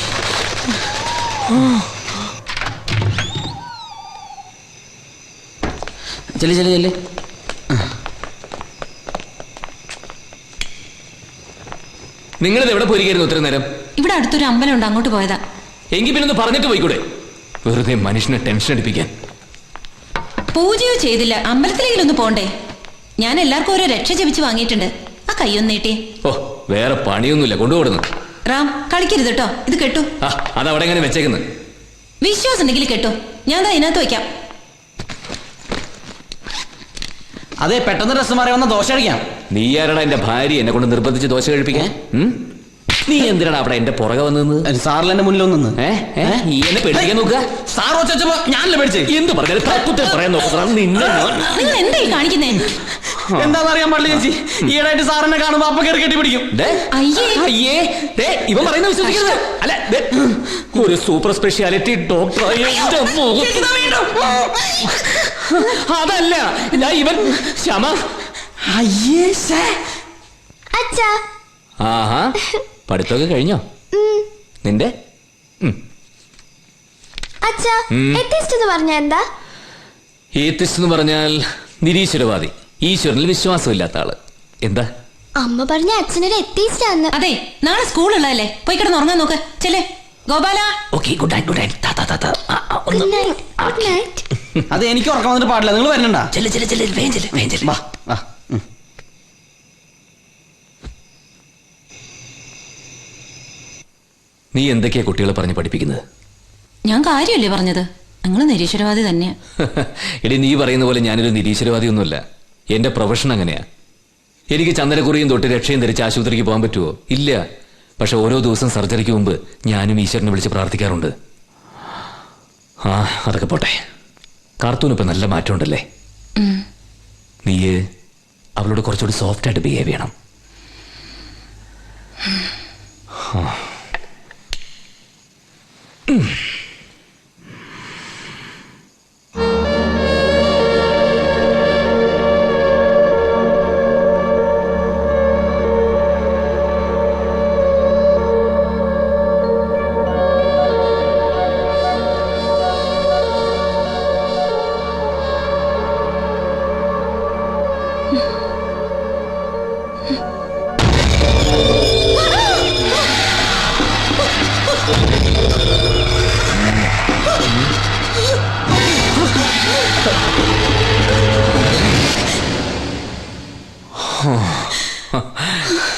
ചെല്ലി ചെല്ലി ചെല്ലി. നിങ്ങളിത് എവിടെ പോയിരിക്കുന്നു ഇത്ര നേരം? ഇവിടെ അടുത്തൊരു അമ്പലമുണ്ട്, അങ്ങോട്ട് പോയതാ. എങ്കിൽ പിന്നെ ഒന്ന് പറഞ്ഞിട്ട് പോയിക്കൂടെ? വെറുതെ മനുഷ്യനെ ടെൻഷൻ അടിപ്പിക്കാൻ. പൂജയോ ചെയ്തില്ല, അമ്പലത്തിലെങ്കിലും ഒന്ന് പോണ്ടേ? ഞാൻ എല്ലാവർക്കും ഓരോ രക്ഷ ജപിച്ച് വാങ്ങിയിട്ടുണ്ട്. ആ കൈയൊന്ന് നീട്ടി. ഓ, വേറെ പണിയൊന്നുമില്ല, കൊണ്ടുപോടുന്നു. റാം, കളിക്കരുത് കേട്ടോ. ഇത് കെട്ടു. അതവിടെ എങ്ങനെ വെച്ചേക്കുന്നത്? വിശ്വാസം ഉണ്ടെങ്കിൽ കെട്ടു, ഞാൻ ഇതിനകത്ത് വയ്ക്കാം. അതെ, പെട്ടെന്ന് ഡ്രസ് മാറി വന്ന ദോശ കഴിക്കാം. നീ ആരടാ എന്റെ ഭാര്യ എന്നെ കൊണ്ട് നിർബന്ധിച്ച് ദോശ കഴിപ്പിക്കാൻ? നീ എന്തിനാണ് അവിടെ എന്റെ പുറകെ വന്നത്? സാറിൽ എന്റെ മുന്നിൽ വന്നു. എന്നെ പേടിക്കാൻ നോക്കുക. സാർ വെച്ചപ്പോ ഞാനല്ലേ പേടിച്ചേ? എന്ത് പറഞ്ഞാലും പറയാൻ നോക്കുക. നിങ്ങൾ എന്തായി കാണിക്കുന്നേ? എന്താന്ന് അറിയാൻ പാടില്ല ചേച്ചി. ഈയിടായിട്ട് സാറിനെ കാണുമ്പോ അപ്പ കയറി കെട്ടിപ്പിടിക്കും. ഇവൻ പറയുന്നത് വിശ്വസിക്കരുത്. അല്ല, ഒരു സൂപ്പർ സ്പെഷ്യാലിറ്റി ഡോക്ടറായ അതല്ല ഇവൻ ശ്യാമ. ആഹാ, പഠിത്തമൊക്കെ കഴിഞ്ഞോ നിന്റെ? ഏത്തിസ്റ്റ് എന്ന് പറഞ്ഞാൽ നിരീശ്വരവാദി, ഈശ്വരനിൽ വിശ്വാസമില്ലാത്ത ആള്. എന്താ അമ്മ പറഞ്ഞ അച്ഛനൊരു എത്തിയിസ്റ്റാന്ന്. അതെ, നാളെ സ്കൂളുള്ളതല്ലേ, പോയി കിടന്ന് ഉറങ്ങാൻ നോക്ക്. ചെല്ലേ Gopala. Okay, good night. Good night. അത് എനിക്ക് ഉറക്കം വന്നിട്ട് പാടില്ല, നിങ്ങൾ വരണ്ട. നീ എന്തൊക്കെയാ കുട്ടികളെ പറഞ്ഞ് പഠിപ്പിക്കുന്നത്? ഞാൻ കാര്യമല്ലേ പറഞ്ഞത്, നിങ്ങൾ നിരീശ്വരവാദി തന്നെയാ. എടി, നീ പറയുന്ന പോലെ ഞാനൊരു നിരീശ്വരവാദി ഒന്നുമല്ല. എന്റെ പ്രൊഫഷൻ അങ്ങനെയാ. എനിക്ക് ചന്ദനക്കുറിയും തൊട്ട് രക്ഷയും ധരിച്ച് ആശുപത്രിക്ക് പോകാൻ പറ്റുമോ? ഇല്ല. പക്ഷെ ഓരോ ദിവസം സർജറിക്ക് മുമ്പ് ഞാനും ഈശ്വരനെ വിളിച്ച് പ്രാർത്ഥിക്കാറുണ്ട്. അതൊക്കെ പോട്ടെ. കാർത്തൂനിപ്പോ നല്ല മാറ്റമുണ്ടല്ലേ? നീ അവളോട് കുറച്ചുകൂടി സോഫ്റ്റ് ആയിട്ട് ബിഹേവ് ചെയ്യണം.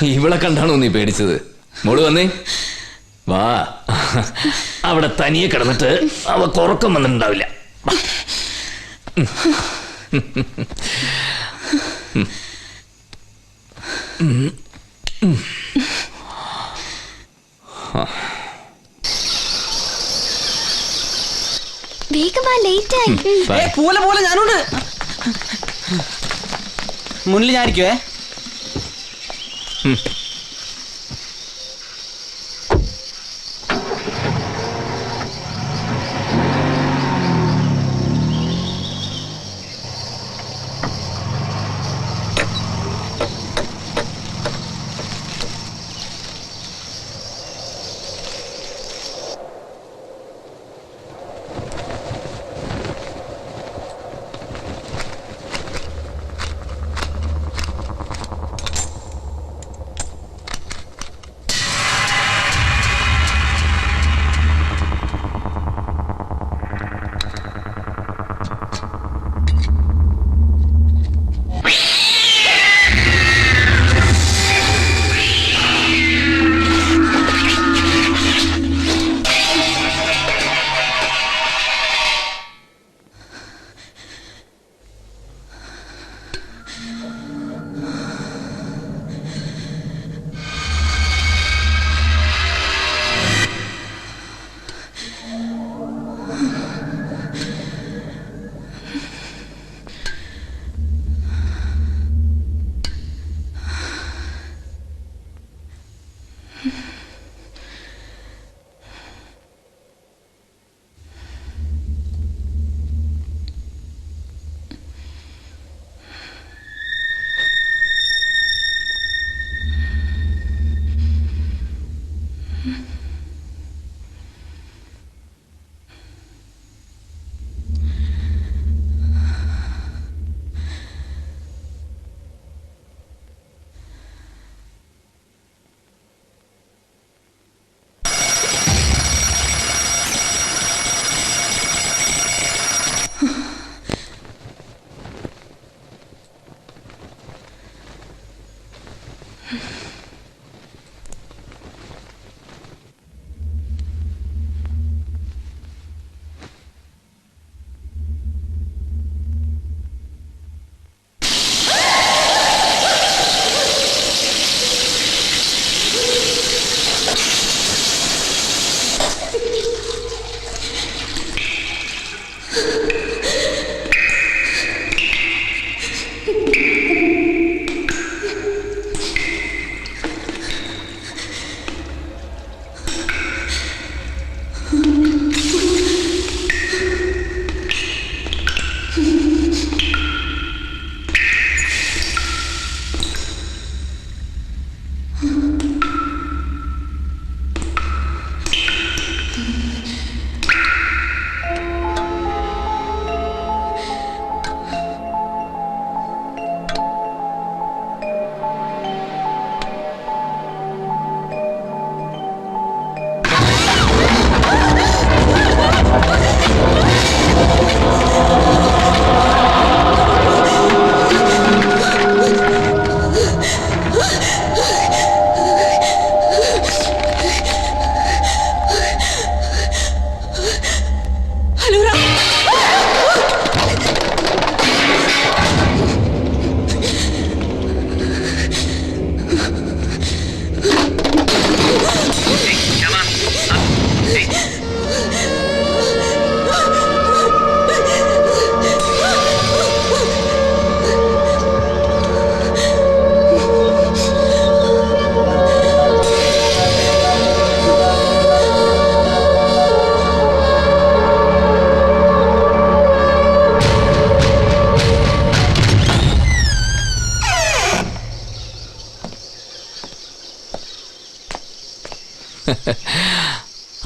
ഇവളെ കണ്ടാണോ നീ പേടിച്ചത്? മോള് വന്നേ, വാ. അവിടെ തനിയെ കിടന്നിട്ട് അവക്ക് ഉറക്കം വന്നിട്ടുണ്ടാവില്ല. വേഗമാ, ലേറ്റ് ആയി. പോലെ പോലെ ഞാനുണ്ട്. മുന്നിൽ ഞാനിരിക്കുവേ.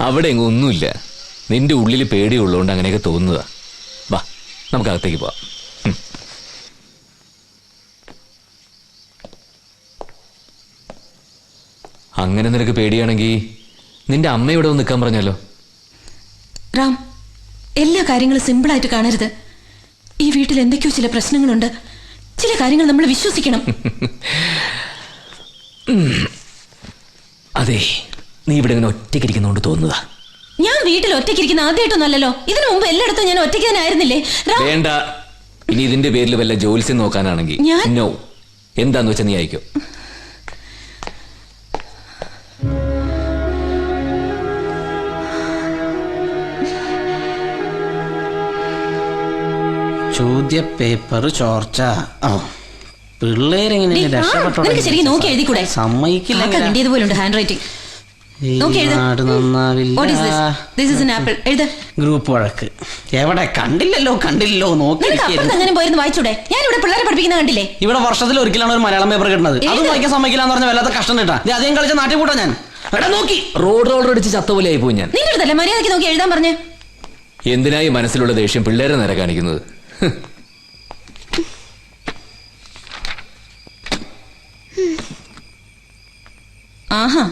അവിടെ എങ്ങും ഒന്നുമില്ല. നിന്റെ ഉള്ളിൽ പേടിയുള്ളതുകൊണ്ട് അങ്ങനെയൊക്കെ തോന്നുന്നതാ. വാ, നമുക്ക് അകത്തേക്ക് പോവാം. അങ്ങനെ നിനക്ക് പേടിയാണെങ്കിൽ നിന്റെ അമ്മ ഇവിടെ ഒന്ന് നിൽക്കാൻ പറഞ്ഞാലോ? റാം, എല്ലാ കാര്യങ്ങളും സിമ്പിളായിട്ട് കാണരുത്. ഈ വീട്ടിൽ എന്തൊക്കെയോ ചില പ്രശ്നങ്ങളുണ്ട്. ചില കാര്യങ്ങൾ നമ്മൾ വിശ്വസിക്കണം. അതെ, നീ ഇവിടെ ഇങ്ങനെ ഒറ്റയ്ക്കിരിക്കുന്നോണ്ട് തോന്നുന്നതാ. ഞാൻ വീട്ടിൽ ഒറ്റയ്ക്കിരിക്കുന്ന ആദ്യമായിട്ടൊന്നല്ലോ. ഇതിനു മുമ്പ് എല്ലായിടത്തും ഞാൻ ഒറ്റയ്ക്ക് തന്നെ ആയിരുന്നില്ലേ? വേണ്ട, ഇനി ഇതിന്റെ പേരിൽ വല്ല ജോലിസ്യം നോക്കാനാണെങ്കിൽ നോ. എന്താന്ന് വെച്ചാൽ നീ അയക്കോ. ചോദ്യ പേപ്പർ ചോർച്ച. പിള്ളേരെങ്ങനെ ശരിക്കും നോക്കി എഴുതിക്കൂടെ? സമ്മതിക്കില്ല. കണ്ടിയതുപോലുണ്ട് ഹാൻഡ് റൈറ്റിംഗ്. ഗ്രൂപ്പ് വഴക്ക് എവിടെ? കണ്ടില്ലല്ലോ നോക്കി അങ്ങനെ പോയിരുന്നു വായിച്ചൂടെ? ഞാൻ ഇവിടെ പിള്ളേരെ പഠിപ്പിക്കുന്ന കണ്ടില്ലേ? ഇവിടെ വർഷത്തിൽ ഒരിക്കലാണ് ഒരു മലയാളം പേപ്പർ കിട്ടുന്നത്. അത് വായിക്കാൻ സമ്മതിക്കില്ല പറഞ്ഞ വല്ലാത്ത കഷ്ടം കിട്ടാ. അധികം കളിച്ച നാട്ടിൽ കൂട്ടാ ഞാൻ. നോക്കി റോഡ് റോളർ അടിച്ച് ചത്ത പോലെ ആയി പോയി ഞാൻ. നിന്റെ അടുത്തല്ലേ മര്യാദയ്ക്ക് നോക്കി എഴുതാൻ പറഞ്ഞേ? എന്തിനായി മനസ്സിലുള്ള ദേഷ്യം പിള്ളേരെ നേരെ കാണിക്കുന്നത്? ആഹാ,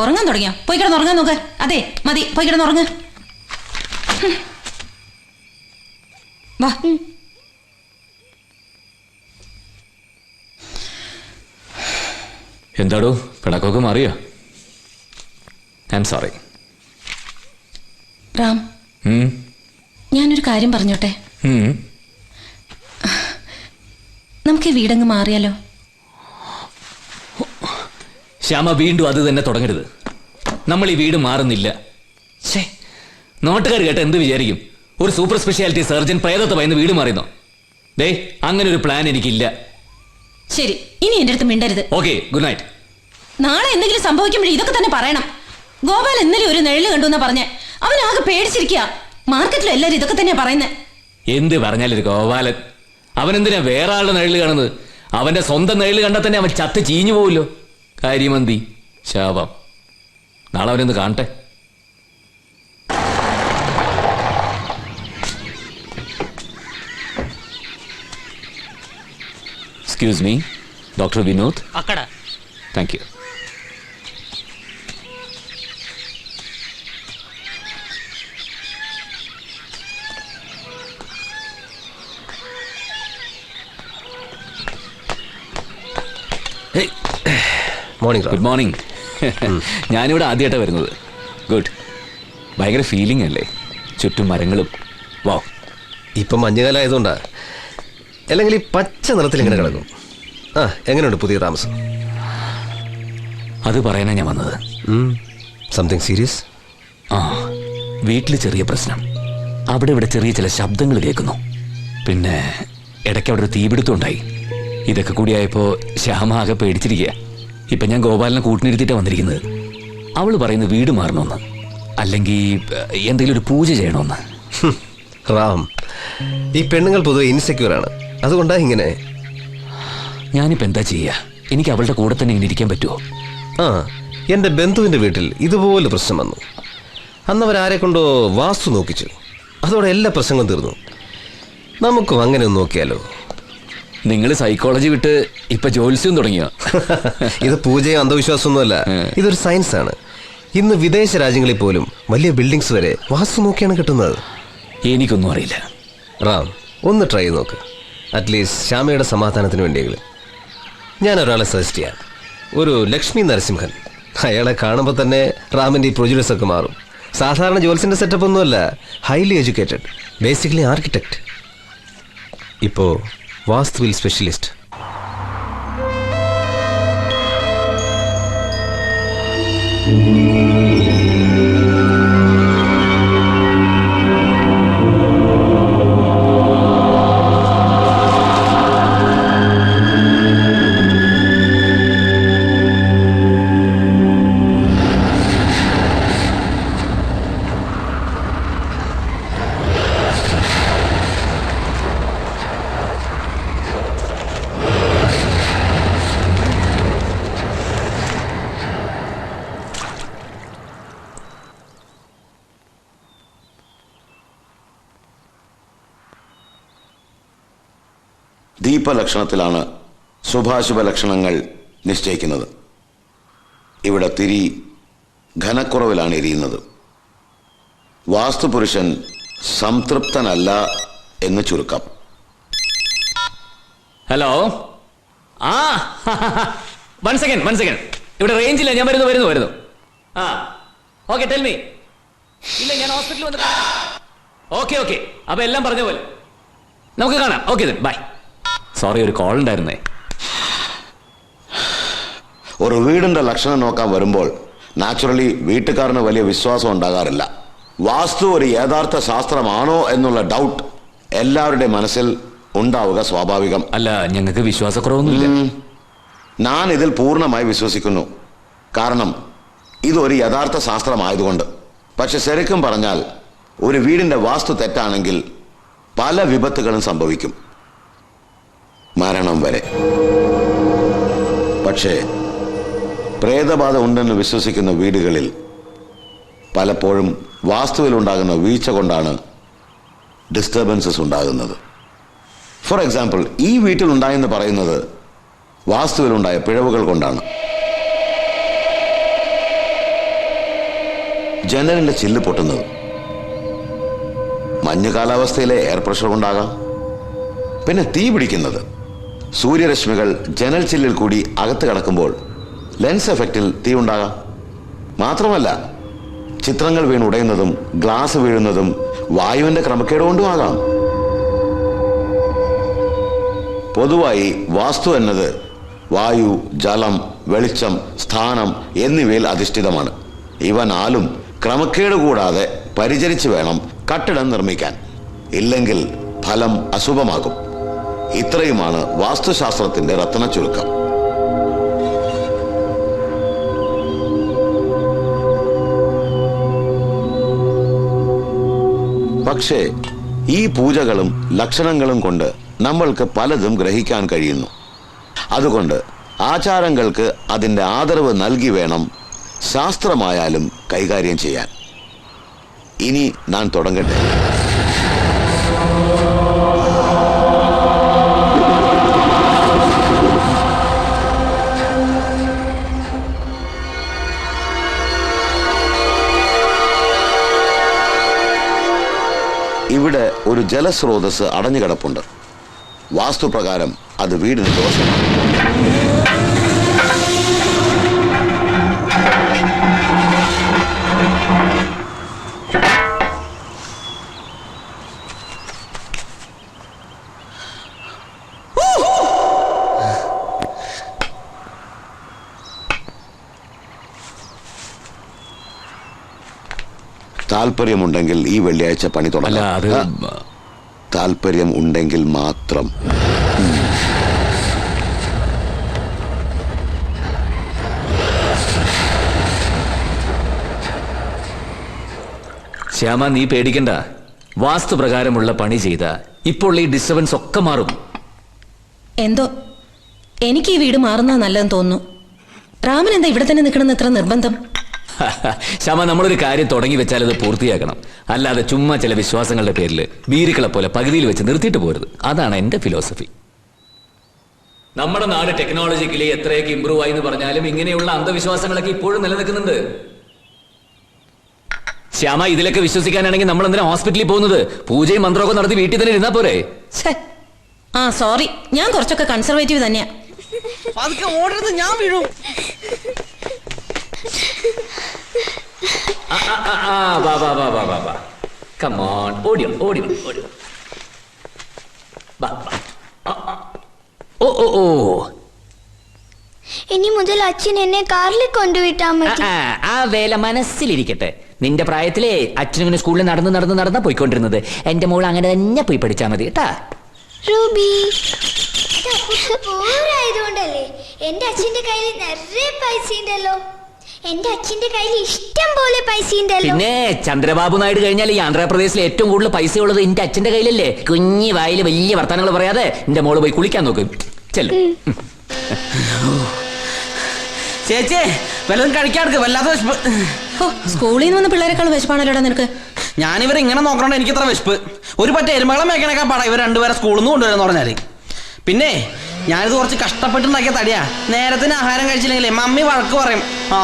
ഉറങ്ങാൻ തുടങ്ങിയ? പോയി കിടന്ന് ഉറങ്ങാൻ നോക്ക്. അതെ മതി, പോയി കിടന്ന് ഉറങ്ങ്. വാ. എന്താടോ പിണക്കൊക്കെ മാറിയോ? I am sorry. റാം, ഞാനൊരു കാര്യം പറഞ്ഞോട്ടെ? നമുക്ക് ഈ വീടങ്ങ് മാറിയാലോ? ശ്യാമ, വീണ്ടും അത് തന്നെ തുടങ്ങരുത്. നമ്മൾ ഈ വീട് മാറുന്നില്ല. നാട്ടുകാർ കേട്ട എന്ത് വിചാരിക്കും? ഒരു സൂപ്പർ സ്പെഷ്യാലിറ്റി സർജൻ പ്രേതത്തെ ഭയന്ന് വീട് മാറിയെന്നോ? ദേ, അങ്ങനെ ഒരു പ്ലാൻ എനിക്കില്ല. ശരി, ഇനി എന്റെ അടുത്ത് മിണ്ടരുത്. Okay, good night. നാളെ എന്തെങ്കിലും സംഭവിക്കുമ്പോഴേ ഇതൊക്കെ തന്നെ പറയണം. ഗോപാൽ ഇന്നലെ ഒരു നിഴല് കണ്ടു എന്നാ പറഞ്ഞേ. അവൻ ആകെ പേടിച്ചിരിക്കുക. മാർക്കറ്റിലും എല്ലാരും ഇതൊക്കെ തന്നെയാ പറയുന്നത്. എന്ത് പറഞ്ഞാലും ഗോപാലൻ അവനെന്തിനാ വേറെ ആളുടെ നിഴല് കാണുന്നത്? അവന്റെ സ്വന്തം നിഴല് കണ്ടാൽ തന്നെ അവൻ ചത്ത് ചീഞ്ഞു പോവില്ലോ. കാര്യമന്തി ശാപം. നാളെ അവനൊന്ന് കാണട്ടെ. Excuse me, doctor Vinod. അക്കട. Thank you. Morning. Good morning. ഞാനിവിടെ ആദ്യമായിട്ടാണ് വരുന്നത്. ഗുഡ്. ഭയങ്കര ഫീലിംഗ് അല്ലേ? ചുറ്റും മരങ്ങളും. വാ. ഇപ്പം മഞ്ഞുകാലം ആയതുകൊണ്ടാ, അല്ലെങ്കിൽ ഈ പച്ച നിറത്തിൽ ഇങ്ങനെ കിടക്കും. എങ്ങനെയുണ്ട് പുതിയ താമസം? അത് പറയാനാ ഞാൻ വന്നത്. Something serious? വീട്ടിൽ ചെറിയ പ്രശ്നം. അവിടെ ഇവിടെ ചെറിയ ചില ശബ്ദങ്ങൾ കേൾക്കുന്നു. പിന്നെ ഇടയ്ക്ക് അവിടെ ഒരു തീപിടുത്തം ഉണ്ടായി. ഇതൊക്കെ കൂടിയായപ്പോൾ ശ്യാമ ആകെ പേടിച്ചിരിക്കുക. ഇപ്പം ഞാൻ ഗോപാലിനെ കൂട്ടിനിരുത്തിയിട്ടാണ് വന്നിരിക്കുന്നത്. അവൾ പറയുന്നത് വീട് മാറണമെന്ന്, അല്ലെങ്കിൽ എന്തെങ്കിലും ഒരു പൂജ ചെയ്യണമെന്ന്. റാം, ഈ പെണ്ണുങ്ങൾ പൊതുവെ ഇൻസെക്യൂർ ആണ്. അതുകൊണ്ടാ ഇങ്ങനെ. ഞാനിപ്പോൾ എന്താ ചെയ്യുക? എനിക്ക് അവളുടെ കൂടെ തന്നെ ഇങ്ങനെ ഇരിക്കാൻ പറ്റുമോ? എൻ്റെ ബന്ധുവിൻ്റെ വീട്ടിൽ ഇതുപോലെ പ്രശ്നം വന്നു. അന്നവരാരെ കൊണ്ടോ വാസ്തു നോക്കിച്ചു. അതോടെ എല്ലാ പ്രശ്നങ്ങളും തീർന്നു. നമുക്കും അങ്ങനെ ഒന്ന് നോക്കിയാലോ? നിങ്ങൾ സൈക്കോളജി വിട്ട് ഇപ്പൊ ജോത്സ്യം തുടങ്ങിയോ? ഇത് പൂജയോ അന്ധവിശ്വാസമൊന്നുമല്ല, ഇതൊരു സയൻസ് ആണ്. ഇന്ന് വിദേശ രാജ്യങ്ങളിൽ പോലും വലിയ ബിൽഡിങ്സ് വരെ വാസ്തു നോക്കിയാണ് കിട്ടുന്നത്. എനിക്കൊന്നും അറിയില്ല. റാം, ഒന്ന് ട്രൈ ചെയ്ത് നോക്ക്. അറ്റ്ലീസ്റ്റ് ശ്യാമയുടെ സമാധാനത്തിന് വേണ്ടിയെങ്കിലും. ഞാൻ ഒരാളെ സജസ്റ്റ് ചെയ്യാം. ഒരു ലക്ഷ്മി നരസിംഹൻ. അയാളെ കാണുമ്പോൾ തന്നെ റാമിൻ്റെ ഈ പ്രൊജുഡസ് ഒക്കെ മാറും. സാധാരണ ജോൽസിൻ്റെ സെറ്റപ്പ് ഒന്നുമല്ല, ഹൈലി എഡ്യൂക്കേറ്റഡ്, ബേസിക്കലി ആർക്കിടെക്ട്. ഇപ്പോൾ വാസ്തുവിൽ സ്പെഷ്യലിസ്റ്റ്. ദീപലക്ഷണത്തിലാണ് ശുഭാശുഭ ലക്ഷണങ്ങൾ നിശ്ചയിക്കുന്നത്. ഇവിടെ തിരി ഘനക്കുറവിലാണ് എരിയുന്നത്. വാസ്തുപുരുഷൻ സംതൃപ്തനല്ല എന്ന് ചുരുക്കം. ഹലോ, ആ വൺ സെക്കൻഡ്, ഇവിടെ റേഞ്ചില്ല. ഞാൻ വരുന്നു. ആ ഓക്കെ, ടെൽ മീ. ഇല്ല, ഞാൻ ഹോസ്പിറ്റലിൽ വന്ന് ഓക്കെ, അപ്പൊ എല്ലാം പറഞ്ഞ പോലെ നമുക്ക് കാണാം. Okay, bye. സോറി, ഒരു കോൾ ഉണ്ടായിരുന്നേ. ഒരു വീടിന്റെ ലക്ഷണം നോക്കാൻ വരുമ്പോൾ നാച്ചുറലി വീട്ടുകാരന് വലിയ വിശ്വാസം ഉണ്ടാകാറില്ല. വാസ്തു ഒരു യഥാർത്ഥ ശാസ്ത്രമാണോ എന്നുള്ള ഡൗട്ട് എല്ലാവരുടെ മനസ്സിൽ ഉണ്ടാവുക സ്വാഭാവികം. അല്ല, ഞങ്ങൾക്ക് വിശ്വാസക്കുറവൊന്നുമില്ല. ഞാൻ ഇതിൽ പൂർണ്ണമായി വിശ്വസിക്കുന്നു. കാരണം ഇതൊരു യഥാർത്ഥ ശാസ്ത്രമായതുകൊണ്ട്. പക്ഷെ ശരിക്കും പറഞ്ഞാൽ ഒരു വീടിന്റെ വാസ്തു തെറ്റാണെങ്കിൽ പല വിപത്തുകളും സംഭവിക്കും, മരണം വരെ. പക്ഷേ പ്രേതബാധ ഉണ്ടെന്ന് വിശ്വസിക്കുന്ന വീടുകളിൽ പലപ്പോഴും വാസ്തുവിലുണ്ടാകുന്ന വീഴ്ച കൊണ്ടാണ് ഡിസ്റ്റർബൻസസ് ഉണ്ടാകുന്നത്. ഫോർ എക്സാമ്പിൾ, ഈ വീട്ടിലുണ്ടായെന്ന് പറയുന്നത് വാസ്തുവിലുണ്ടായ പിഴവുകൾ കൊണ്ടാണ്. ജനലിന്റെ ചില്ല് പൊട്ടുന്നത് മഞ്ഞ് കാലാവസ്ഥയിലെ എയർ പ്രഷർ കൊണ്ടാകാം. പിന്നെ തീ പിടിക്കുന്നത് സൂര്യരശ്മികൾ ജനൽ ചില്ലിൽ കൂടി അകത്ത് കടക്കുമ്പോൾ ലെൻസ് എഫക്റ്റിൽ തീ ഉണ്ടാകാം. മാത്രമല്ല, ചിത്രങ്ങൾ വീണുടയുന്നതും ഗ്ലാസ് വീഴുന്നതും വായുവിന്റെ ക്രമക്കേട് കൊണ്ടും ആകാം. പൊതുവായി വാസ്തു എന്നത് വായു, ജലം, വെളിച്ചം, സ്ഥാനം എന്നിവയിൽ അധിഷ്ഠിതമാണ്. ഇവ നാലും ക്രമക്കേട് കൂടാതെ പരിചരിച്ച് വേണം കട്ടിടം നിർമ്മിക്കാൻ. ഇല്ലെങ്കിൽ ഫലം അശുഭമാകും. ഇത്രയുമാണ് വാസ്തുശാസ്ത്രത്തിന്റെ രത്ന ചുരുക്കം. പക്ഷേ ഈ പൂജകളും ലക്ഷണങ്ങളും കൊണ്ട് നമ്മൾക്ക് പലതും ഗ്രഹിക്കാൻ കഴിയുന്നു. അതുകൊണ്ട് ആചാരങ്ങൾക്ക് അതിൻ്റെ ആദരവ് നൽകി വേണം ശാസ്ത്രമായാലും കൈകാര്യം ചെയ്യാൻ. ഇനി ഞാൻ തുടങ്ങട്ടെ. ഇവിടെ ഒരു ജലസ്രോതസ് അടഞ്ഞു കിടപ്പുണ്ട്. വാസ്തുപ്രകാരം അത് വീടിന് ദോഷമാണ്. താല്പര്യമുണ്ടെങ്കിൽ ഈ വെള്ളിയാഴ്ച പണി തുടങ്ങാം. താല്പര്യം ഉണ്ടെങ്കിൽ മാത്രം. ശ്യാമ, നീ പേടിക്കണ്ട. വാസ്തുപ്രകാരമുള്ള പണി ചെയ്ത ഇപ്പോൾ ഈ ഡിസ്റ്റർബൻസ് ഒക്കെ മാറും. എന്തോ എനിക്ക് ഈ വീട് മാറുന്ന നല്ലതെന്ന് തോന്നുന്നു. രാമൻ എന്താ ഇവിടെ തന്നെ നിൽക്കണമെന്ന് എത്ര നിർബന്ധം? ശ്യാമ, നമ്മളൊരു കാര്യം തുടങ്ങി വെച്ചാൽ അത് പൂർത്തിയാക്കണം. അല്ലാതെ ചുമ്മാ ചില വിശ്വാസങ്ങളുടെ പേരിൽ വീരുക്കളെ പോലെ പകുതിയിൽ വെച്ച് നിർത്തിയിട്ട് പോരുത്. അതാണ് എന്റെ ഫിലോസഫി. നമ്മുടെ നാട് ടെക്നോളജിക്കലി എത്രയൊക്കെ ഇമ്പ്രൂവ് ആയി എന്ന് പറഞ്ഞാലും ഇങ്ങനെയുള്ള അന്ധവിശ്വാസങ്ങളൊക്കെ ഇപ്പോഴും നിലനിൽക്കുന്നുണ്ട്. ശ്യാമ, ഇതിലൊക്കെ വിശ്വസിക്കാനാണെങ്കിൽ നമ്മൾ എന്തിനാ ഹോസ്പിറ്റലിൽ പോകുന്നത്? പൂജയും മന്ത്രമൊക്കെ നടത്തി വീട്ടിൽ തന്നെ ഇരുന്നാ പോരെ? ആ സോറി, ഞാൻ കുറച്ചൊക്കെ കൺസർവേറ്റീവ് തന്നെയാ. ഞാൻ വീഴും. ഇനി മുതൽ അച്ഛൻ എന്നെ കാറിൽ കൊണ്ടുവിട്ടാ മതി. ആ വേല മനസ്സിലിരിക്കട്ടെ. നിന്റെ പ്രായത്തിലെ അച്ഛനിങ്ങനെ സ്കൂളിൽ നടന്ന് പോയിക്കൊണ്ടിരുന്നത്. എന്റെ മോൾ അങ്ങനെ തന്നെ പോയി പഠിച്ചാ മതി കേട്ടാ. റൂബി, ആയതുകൊണ്ടല്ലേ എന്റെ അച്ഛന്റെ കയ്യിൽ നിറയെ പൈസ ഉണ്ടല്ലോ. എന്റെ അച്ഛന്റെ കയ്യിൽ ഇഷ്ടം പോലെ പൈസ ഉണ്ടല്ലോ. പിന്നെ ചന്ദ്രബാബു നായിഡു കഴിഞ്ഞാൽ ഈ ആന്ധ്രാപ്രദേശിൽ ഏറ്റവും കൂടുതൽ പൈസ ഉള്ളത് എന്റെ അച്ഛന്റെ കയ്യിലല്ലേ. കുഞ്ഞി വായിൽ വലിയ വർത്തമാനങ്ങൾ പറയാതെ എന്റെ മോള് പോയി കുളിക്കാൻ നോക്കും. ചെല്ലും. ചേച്ചേ, വല്ലതും കഴിക്കാർക്ക് വല്ലാത്ത വിശപ്പ്. സ്കൂളിൽ നിന്ന് വന്ന പിള്ളേരെക്കാൾ വിശപ്പാണല്ലോടാ നിനക്ക്. ഞാനിവർ ഇങ്ങനെ നോക്കണോണ്ട് എനിക്ക് ഇത്ര വിശപ്പ്. ഒരു പറ്റ എരുമകളെ മേക്കണേക്കാ പാടാ ഇവർ രണ്ടുപേരെ സ്കൂളിൽ നിന്ന് കൊണ്ടുവരുന്ന പറഞ്ഞാല്. പിന്നെ ഞാനിത് കുറച്ച് കഷ്ടപ്പെട്ടുണ്ടാക്കിയ തടിയാ. നേരത്തിന് ആഹാരം കഴിച്ചില്ലെങ്കിലേ മമ്മി വഴക്ക് പറയും. ആ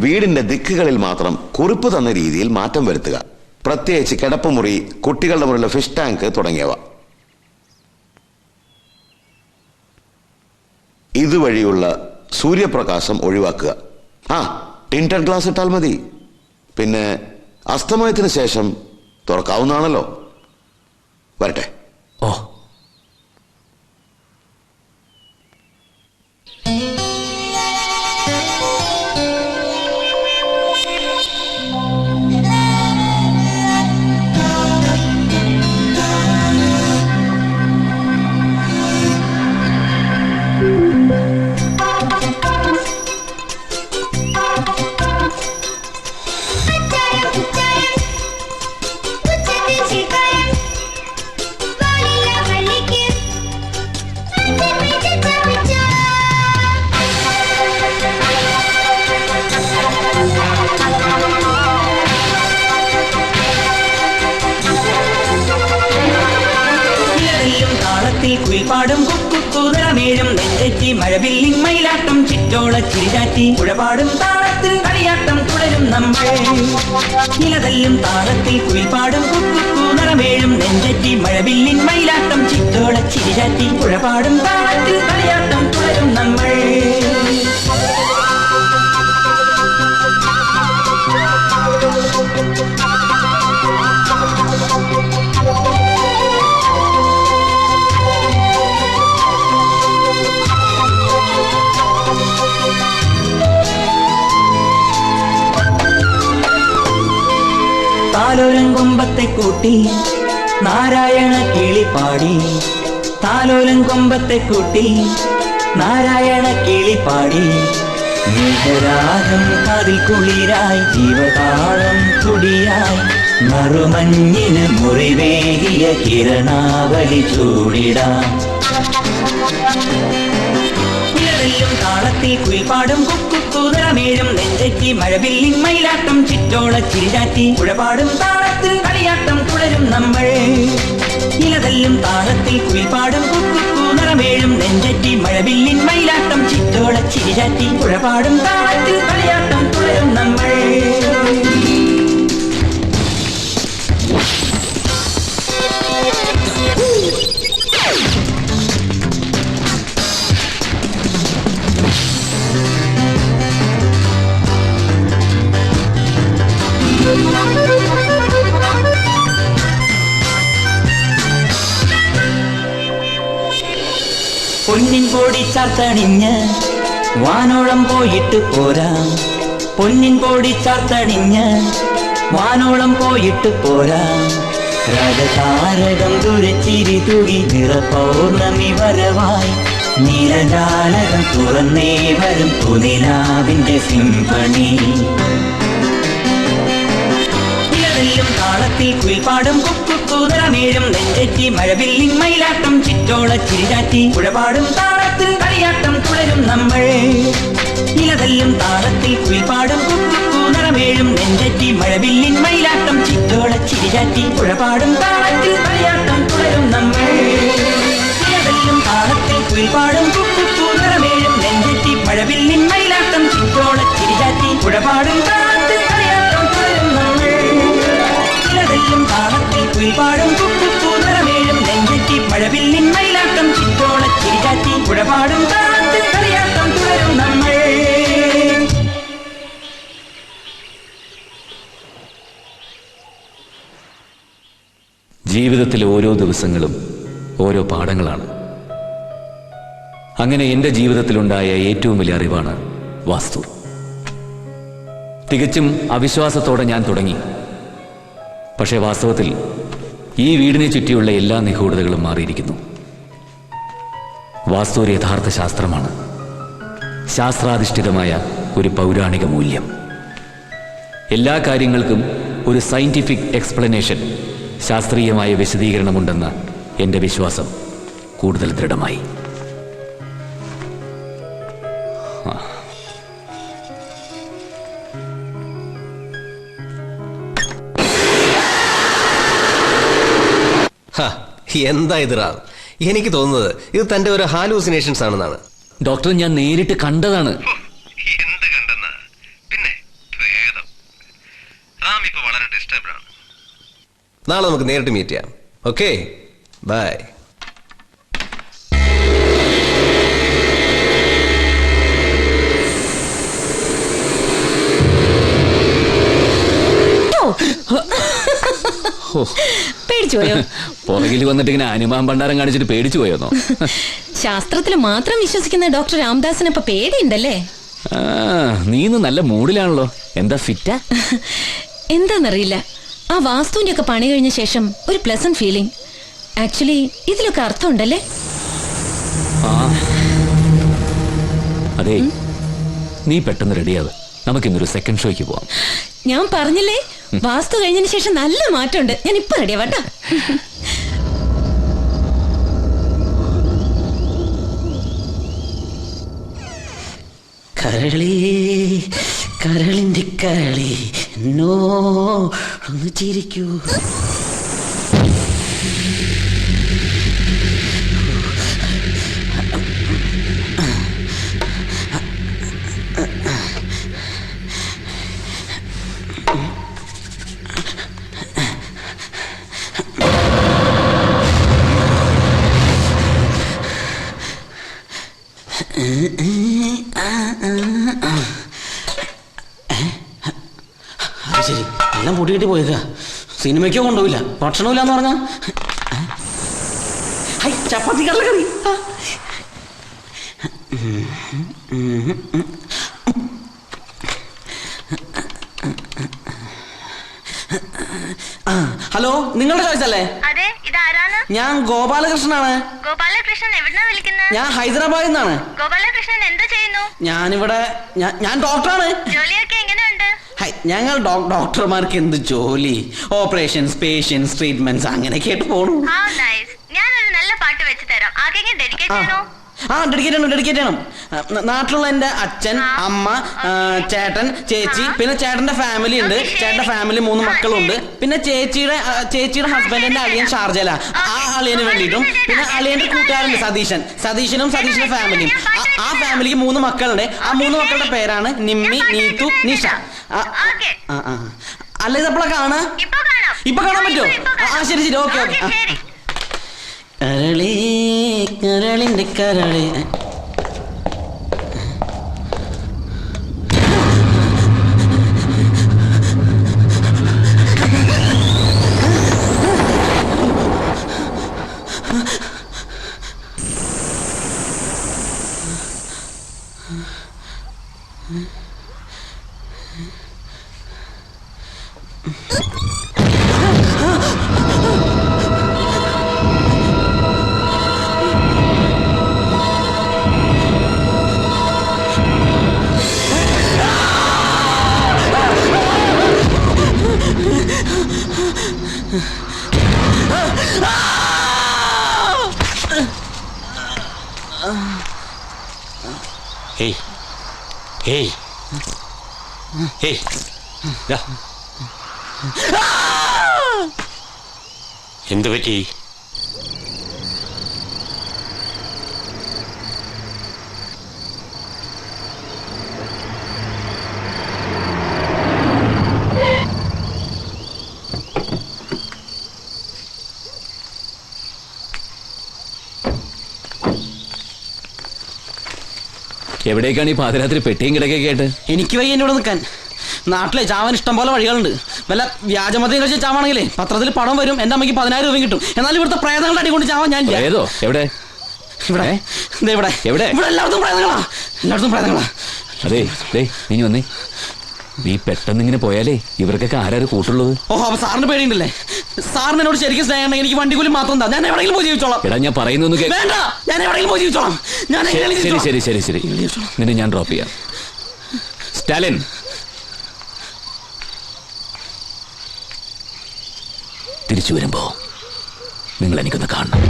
വീടിന്റെ ദിക്കുകളിൽ മാത്രം കുറിപ്പ് തന്ന രീതിയിൽ മാറ്റം വരുത്തുക. പ്രത്യേകിച്ച് കിടപ്പുമുറി, കുട്ടികളുടെ മുറിയിലെ ഫിഷ് ടാങ്ക് തുടങ്ങിയവ. ഇതുവഴിയുള്ള സൂര്യപ്രകാശം ഒഴിവാക്കുക. ടിൻറ്റഡ് ഗ്ലാസ് ഇട്ടാൽ മതി. പിന്നെ അസ്തമയത്തിന് ശേഷം തുറക്കാവുന്നതാണല്ലോ. വരട്ടെ. ഓ, കുയിൽപ്പാടും കുക്കുകൂതമേഴും നെഞ്ചേറ്റി മഴവില്ലിൻ മയിലാട്ടം ചിറ്റോള ചിരിചാറ്റി പുഴപാടും താളത്തിൽ കളിയാട്ടം തുടരും നമ്മൾ. നിലതല്ലും താളത്തിൽ കുയിൽപ്പാടും കുക്കുകൂതമേഴും നെഞ്ചേറ്റി മഴവില്ലിൻ മയിലാട്ടം ചിറ്റോള ചിരിചാറ്റി പുഴപാടും താളത്തിൽ കളിയാട്ടം തുടരും നമ്മൾ. താലോലം കൊമ്പത്തെ കൂട്ടി നാരായണ കിളിപ്പാടി, താലോലം കൊമ്പത്തെ കൂട്ടി നാരായണ കിളിപ്പാടി. മേഘരാഗം കാതിൽ കുളിരായി ജീവതാളം തുടിയായി നറുമഞ്ഞിന് മുറിവേകിയ കിരണാവലി ചൂടിടാം. താളത്തിൽ കുയിൽപ്പാടും കുക്കുകൂതമേഴും നെഞ്ചേറ്റി മഴവില്ലിൻ മയിലാട്ടം ചിറ്റോള ചിരിചാറ്റി പുഴപാടും താളത്തിൽ കളിയാട്ടം തുടരും നമ്മൾ. നിലതല്ലും താളത്തിൽ കുയിൽപ്പാടും കുക്കുകൂതമേഴും നെഞ്ചേറ്റി മഴവില്ലിൻ മയിലാട്ടം ചിറ്റോള ചിരിചാറ്റി പുഴപാടും താളത്തിൽ കളിയാട്ടം തുടരും നമ്മൾ. പൊന്നിൻ പൊടി ചാർത്തണിഞ്ഞ് വാനോളം പോയിട്ട് പോരാ, പൊന്നിൻ പൊടി ചാർത്തണിഞ്ഞ് വാനോളം പോയിട്ട് പോരാ. രാജതാരകം തുരച്ചിരി തുകി നിറ പൗർണമി വരവായി നീലജാലകം തുറന്നേ വരും പുനിലാവിന്റെ സിംഫണി. താളത്തിൽ കുയിൽപ്പാടും കുക്കുകൂതമേഴും നെഞ്ചേറ്റി മഴവില്ലിൻ മയിലാട്ടം ചിറ്റോള ചിരിചാറ്റി പുഴപാടും താളത്തിൽ കളിയാട്ടം തുടരും നമ്മൾ. നിലതല്ലും താളത്തിൽ കുയിൽപ്പാടും നിറമേഴും നെഞ്ചറ്റി മഴവില്ലിൻ മയിലാട്ടം ചിത്തോള ചിരിചാറ്റി പുഴപാടും താളത്തിൽ കളിയാട്ടം തുടരും നമ്മൾ. നിലതല്ലും താളത്തിൽ കുയിൽപ്പാടും നിറമേഴും നെഞ്ചറ്റി മഴവില്ലിൻ മയിലാട്ടം ചിത്തോള ചിരിചാറ്റി പുഴപാടും താളത്തിൽ കളിയാട്ടം തുടരും നമ്മൾ. നിലതല്ലും താളത്തിൽ കുയിൽപ്പാടും നിറമേഴും നെഞ്ചറ്റി മഴവില്ലിൻ മയിലാട്ടം ചിത്തോള ചിരിചാറ്റി പുഴപാടും താളത്തിൽ കളിയാട്ടം തുടരും നമ്മൾ. ജീവിതത്തിലെ ഓരോ ദിവസങ്ങളും ഓരോ പാഠങ്ങളാണ്. അങ്ങനെ എൻ്റെ ജീവിതത്തിലുണ്ടായ ഏറ്റവും വലിയ അറിവാണ് വാസ്തു. തികച്ചും അവിശ്വാസത്തോടെ ഞാൻ തുടങ്ങി. പക്ഷേ വാസ്തവത്തിൽ ഈ വീടിനെ ചുറ്റിയുള്ള എല്ലാ നിഗൂഢതകളും മാറിയിരിക്കുന്നു. വാസ്തു ഒരു യഥാർത്ഥ ശാസ്ത്രമാണ്, ശാസ്ത്രാധിഷ്ഠിതമായ ഒരു പൗരാണിക മൂല്യം. എല്ലാ കാര്യങ്ങൾക്കും ഒരു സയന്റിഫിക് എക്സ്പ്ലനേഷൻ, ശാസ്ത്രീയമായ വിശദീകരണമുണ്ടെന്ന എൻ്റെ വിശ്വാസം കൂടുതൽ ദൃഢമായി. എന്താ ഇത് റാം? എനിക്ക് തോന്നുന്നത് ഇത് തന്റെ ഒരു ഹാലൂസിനേഷൻസ് ആണെന്നാണ്. ഡോക്ടർ, ഞാൻ നേരിട്ട് കണ്ടതാണ്. എന്ത് കണ്ടെന്നാ? പിന്നെ ഭേദം. റാം ഇപ്പൊ വളരെ ഡിസ്റ്റർബ്ഡ് ആണ്. നാളെ നമുക്ക് നേരിട്ട് മീറ്റ് ചെയ്യാം. Okay, bye. പേടിച്ചു പോയോ? പുറകിൽ വന്നിട്ട് ഇങ്ങനെ അനുമാൻ ഭണ്ഡാരം കാണിച്ചിട്ട് പേടിച്ചു പോയോന്നോ? ശാസ്ത്രത്തിൽ മാത്രം വിശ്വസിക്കുന്ന ഡോക്ടർ രാംദാസിന് ഇപ്പൊ പേടിയുണ്ടല്ലേ? നീന്ന് നല്ല മൂഡിലാണല്ലോ. എന്താ ഫിറ്റാ? എന്താന്നറിയില്ല, ആ വാസ്തുവിന്റെ ഒക്കെ പണി കഴിഞ്ഞ ശേഷം ഒരു പ്ലസന്റ് ഫീലിംഗ്. ആക്ച്വലി ഇതിലൊക്കെ അർത്ഥമുണ്ടല്ലേ? അതെ, നീ പെട്ടെന്ന് റെഡിയാവ്. നമുക്കിന്നൊരു സെക്കൻഡ് ഷോയ്ക്ക് പോവാം. ഞാൻ പറഞ്ഞില്ലേ, വാസ്തു കഴിഞ്ഞതിന് ശേഷം നല്ല മാറ്റമുണ്ട്. ഞാൻ ഇപ്പൊ റെഡിയാവാട്ടോ. കരളി കരളിന്റെ കരളി എന്നോ ഒന്ന് ചിരിക്കൂ. ശരി, എല്ലാം പൊട്ടിക്കിട്ടി പോയേക്ക. സിനിമയ്ക്കോ കൊണ്ടുപോയില്ല, ഭക്ഷണമില്ല എന്ന് പറഞ്ഞ ചപ്പാത്തി കടലക്കറി. ഹലോ, നിങ്ങളുടെ ചോയ്സ് അല്ലേ? അതെ, ഇതാരാണ്? ഞാൻ ഗോപാലകൃഷ്ണനാണ്. ഗോപാലകൃഷ്ണൻ എവിടുന്നാ വിളിക്കുന്നത്? ഞാൻ ഹൈദരാബാദിൽ നിന്നാണ്. ഗോപാലകൃഷ്ണൻ എന്ത് ചെയ്യുന്നു? ഞാനിവിടെ ഞാൻ ഡോക്ടറാണ്. ജോലിയൊക്കെ എങ്ങനെയുണ്ട്? ഞങ്ങൾ ഡോക്ടർമാർക്ക് എന്ത് ജോലി? ഓപ്പറേഷൻസ്, പേഷ്യൻസ്, ട്രീറ്റ്മെന്റ്സ് അങ്ങനെയൊക്കെ ആയിട്ട് പോണു. ഞാനൊരു നല്ല പാട്ട് വെച്ച് തരാം. ആർക്കെങ്കിലും ഡെഡിക്കേറ്റ് ചെയ്യണോ? ഡെഡിക്കേറ്റ് ചെയ്യണം. നാട്ടിലുള്ള എൻ്റെ അച്ഛൻ, അമ്മ, ചേട്ടൻ, ചേച്ചി, പിന്നെ ചേട്ടന്റെ ഫാമിലി ഉണ്ട്. ചേട്ടന്റെ ഫാമിലി 3 മക്കളുണ്ട്. പിന്നെ ചേച്ചിയുടെ ഹസ്ബൻഡിന്റെ അളിയൻ ഷാർജല, ആ അളിയന് വേണ്ടിയിട്ടും, പിന്നെ അളിയന്റെ കൂട്ടുകാരുണ്ട് സതീശനും സതീഷിന്റെ ഫാമിലിയും. ആ ഫാമിലിക്ക് 3 മക്കളുണ്ട്. ആ 3 മക്കളുടെ പേരാണ് നിമ്മി, നീതു, നിഷ. അല്ല, ഇതെപ്പോഴാ കാണാ? ഇപ്പൊ കാണാൻ പറ്റുമോ? ശരി, ഓക്കെ. കരളി കരളിന്റെ കരളി. ഹേയ് ഹേയ് ദാ. എന്ത് പറ്റി? എവിടേക്കാണ് ഈ പാതിരാത്രി പെട്ടിയും കിടക്കൊക്കെ ആയിട്ട്? എനിക്ക് വയ്യ എന്നോട് നിൽക്കാൻ. നാട്ടിലെ ചാവാൻ ഇഷ്ടം പോലെ വഴികളുണ്ട്. വല്ല വ്യാജമദ്യം കഴിച്ച് ചാവാണെങ്കിലേ പത്രത്തിൽ പടം വരും, എന്റെ അമ്മയ്ക്ക് 10,000 രൂപ കിട്ടും. എന്നാൽ ഇവിടുത്തെ പ്രേതങ്ങളുടെ അടി കൊണ്ട് ചാവാൻ ഞാൻ ഏതോ എവിടെ ഇവിടെ ഇവിടെ എവിടെ? ഇവിടെ എല്ലായിടത്തും പ്രേതങ്ങളാ, എല്ലായിടത്തും പ്രേതങ്ങളാ. അതെ നീ വന്നേ. നീ പെട്ടെന്ന് ഇങ്ങനെ പോയാലേ ഇവർക്കൊക്കെ ആരാരും കൂട്ടുള്ളത്? ഓഹോ, അപ്പൊ സാറിന് പേടിയുണ്ടല്ലേ? സാറിന് എന്നോട് ശരിക്കും സ്നേഹം ഉണ്ടെങ്കിൽ എനിക്ക് വണ്ടി കൂലി മാത്രം എന്താ, ഞാൻ എവിടെയെങ്കിലും പോയി ജീവിച്ചോളാം. എടാ ഞാൻ പറയുന്നൊന്ന് വേണ്ട, ഞാൻ എവിടെയെങ്കിലും പോയി ജീവിച്ചോളാം. ഞാൻ ശരി നിന്നെ ഞാൻ ഡ്രോപ്പ് ചെയ്യാം. സ്റ്റാലിൻ, തിരിച്ചു വരുമ്പോ നിങ്ങൾ എനിക്കൊന്ന് കാണണം.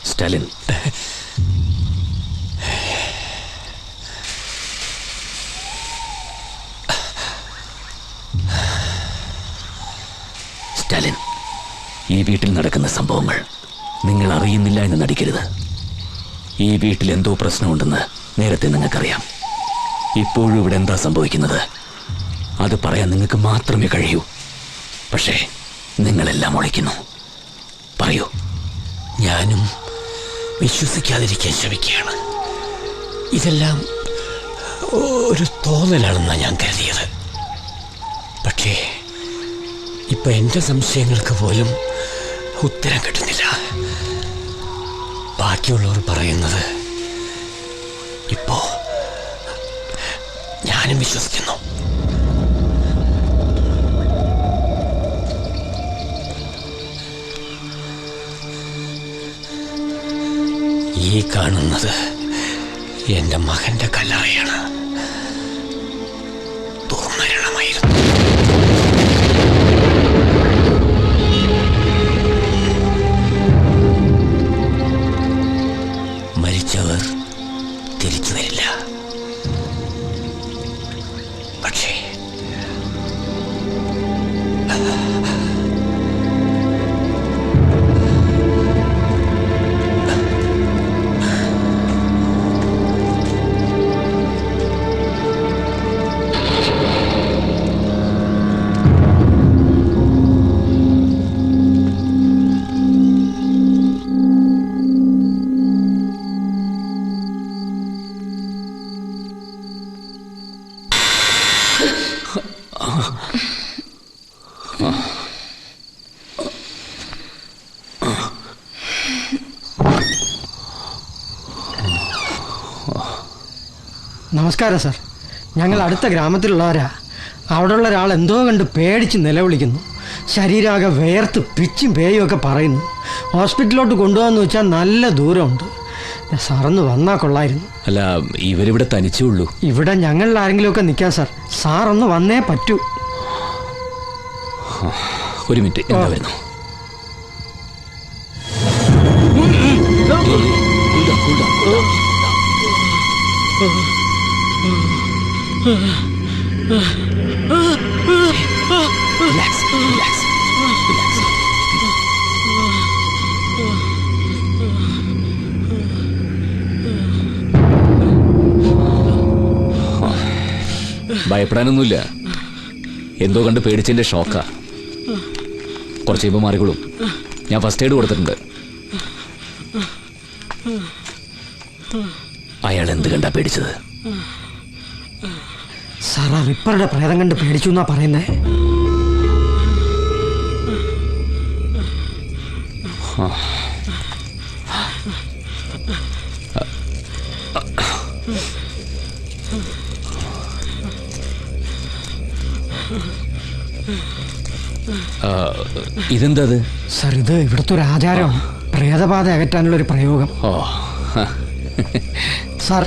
സ്റ്റാലിൻ, സ്റ്റാലിൻ, ഈ വീട്ടിൽ നടക്കുന്ന സംഭവങ്ങൾ നിങ്ങൾ അറിയുന്നില്ല എന്ന് നടിക്കരുത്. ഈ വീട്ടിൽ എന്തോ പ്രശ്നമുണ്ടെന്ന് നേരത്തെ നിങ്ങൾക്കറിയാം. ഇപ്പോഴും ഇവിടെ എന്താ സംഭവിക്കുന്നത് അത് പറയാൻ നിങ്ങൾക്ക് മാത്രമേ കഴിയൂ. പക്ഷേ നിങ്ങളെല്ലാം ഒളിക്കുന്നു. പറയൂ. ഞാനും വിശ്വസിക്കാതിരിക്കാൻ ശ്രമിക്കുകയാണ്. ഇതെല്ലാം ഒരു തോന്നലാണെന്നാണ് ഞാൻ കരുതിയത്. പക്ഷേ ഇപ്പൊ എൻ്റെ സംശയങ്ങൾക്ക് പോലും ഉത്തരം കിട്ടുന്നില്ല. ബാക്കിയുള്ളവർ പറയുന്നത് ഇപ്പോ ഞാനും വിശ്വസിക്കുന്നു. ഈ കാണുന്നത് എൻ്റെ മകന്റെ കല്ലറയാണ്. ദുർമരണമായിരുന്നു. മരിച്ചവർ തിരിച്ചു വരില്ല. പക്ഷേ നമസ്കാരം സാർ, ഞങ്ങൾ അടുത്ത ഗ്രാമത്തിലുള്ളവരാ. അവിടെയുള്ള ഒരാൾ എന്തോ കണ്ട് പേടിച്ച് നിലവിളിക്കുന്നു. ശരീരമാകെ വേർത്ത് പിച്ചും പേയും ഒക്കെ പറയുന്നു. ഹോസ്പിറ്റലിലോട്ട് കൊണ്ടുപോകാന്ന് വെച്ചാൽ നല്ല ദൂരമുണ്ട്. സാറൊന്ന് വന്നാൽ കൊള്ളായിരുന്നു. അല്ല, ഇവരിവിടെ തനിച്ചേ ഉള്ളൂ. ഇവിടെ ഞങ്ങളിൽ ആരെങ്കിലുമൊക്കെ നിൽക്കാം സാർ. സാറൊന്ന് വന്നേ പറ്റൂ. ഒരു മിനിറ്റ്, എന്താ വരുന്നു? ഭയപ്പെടാനൊന്നുമില്ല. എന്തോ കണ്ട് പേടിച്ചതിന്റെ ഷോക്കാ. കുറച്ച് കഴിയുമ്പോൾ മാറിക്കോളും. ഞാൻ ഫസ്റ്റ് എയ്ഡ് കൊടുത്തിട്ടുണ്ട്. അയാൾ എന്ത് കണ്ടാ പേടിച്ചത്? സാർ, ആ റിപ്പറുടെ പ്രേതം കണ്ട് പേടിച്ചു എന്നാ പറയുന്നേ. ഇതെന്താ? സാർ, ഇത് ഇവിടുത്തെ ഒരു ആചാരമാണ്. പ്രേതബാധ അകറ്റാനുള്ളൊരു പ്രയോഗം. ഓ, സാർ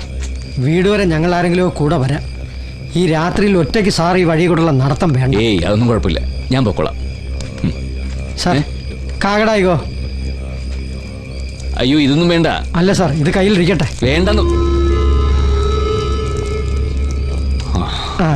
വീട് വരെ ഞങ്ങൾ ആരെങ്കിലും കൂടെ വരാം. ഈ രാത്രിയിൽ ഒറ്റയ്ക്ക് സാർ ഈ വഴി കൂടെയുള്ള നടത്തം വേണ്ട. ഏയ് അതൊന്നും കുഴപ്പമില്ല, ഞാൻ പൊക്കോളാം. സാർ കാകടായിക്കോ. അയ്യോ ഇതൊന്നും വേണ്ട. അല്ല സാർ, ഇത് കയ്യിലിരിക്കട്ടെ. വേണ്ടെന്നു. ആ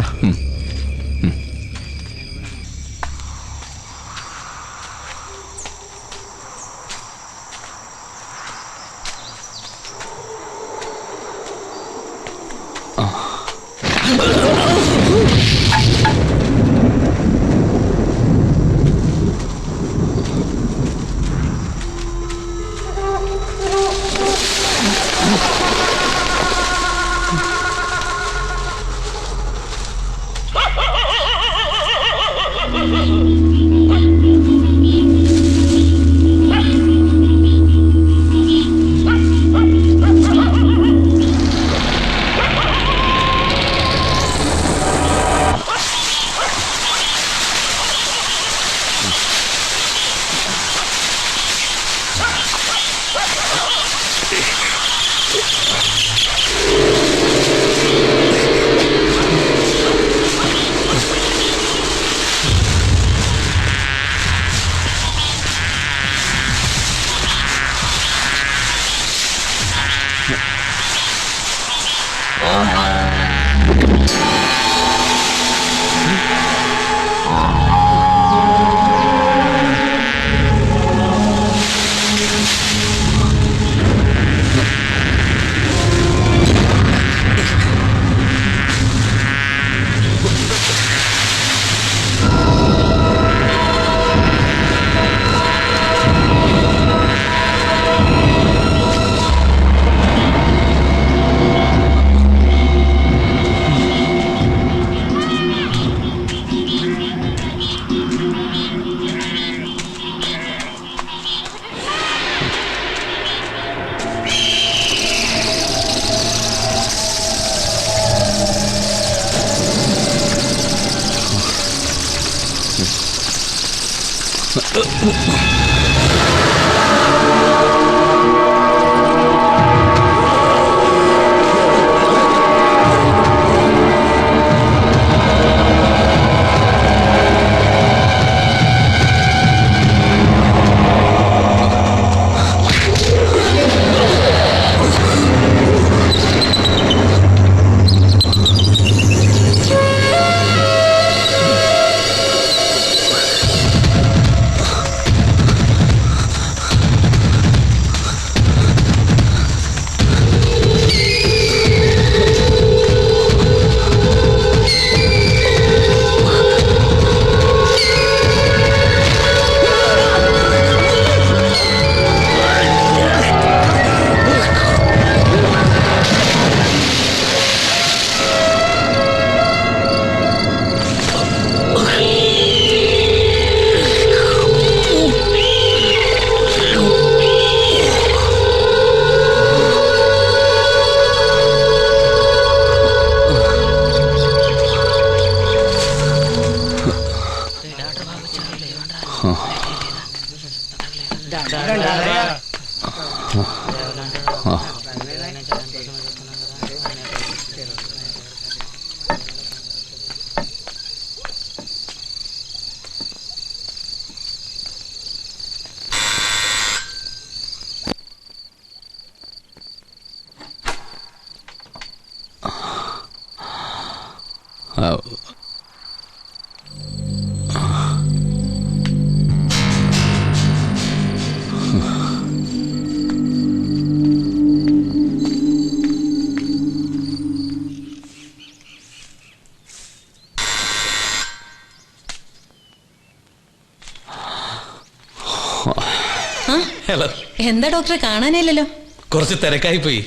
ഹലോ. എന്താ ഡോക്ടറെ കാണാനില്ലല്ലോ? കുറച്ച് തിരക്കായി പോയി.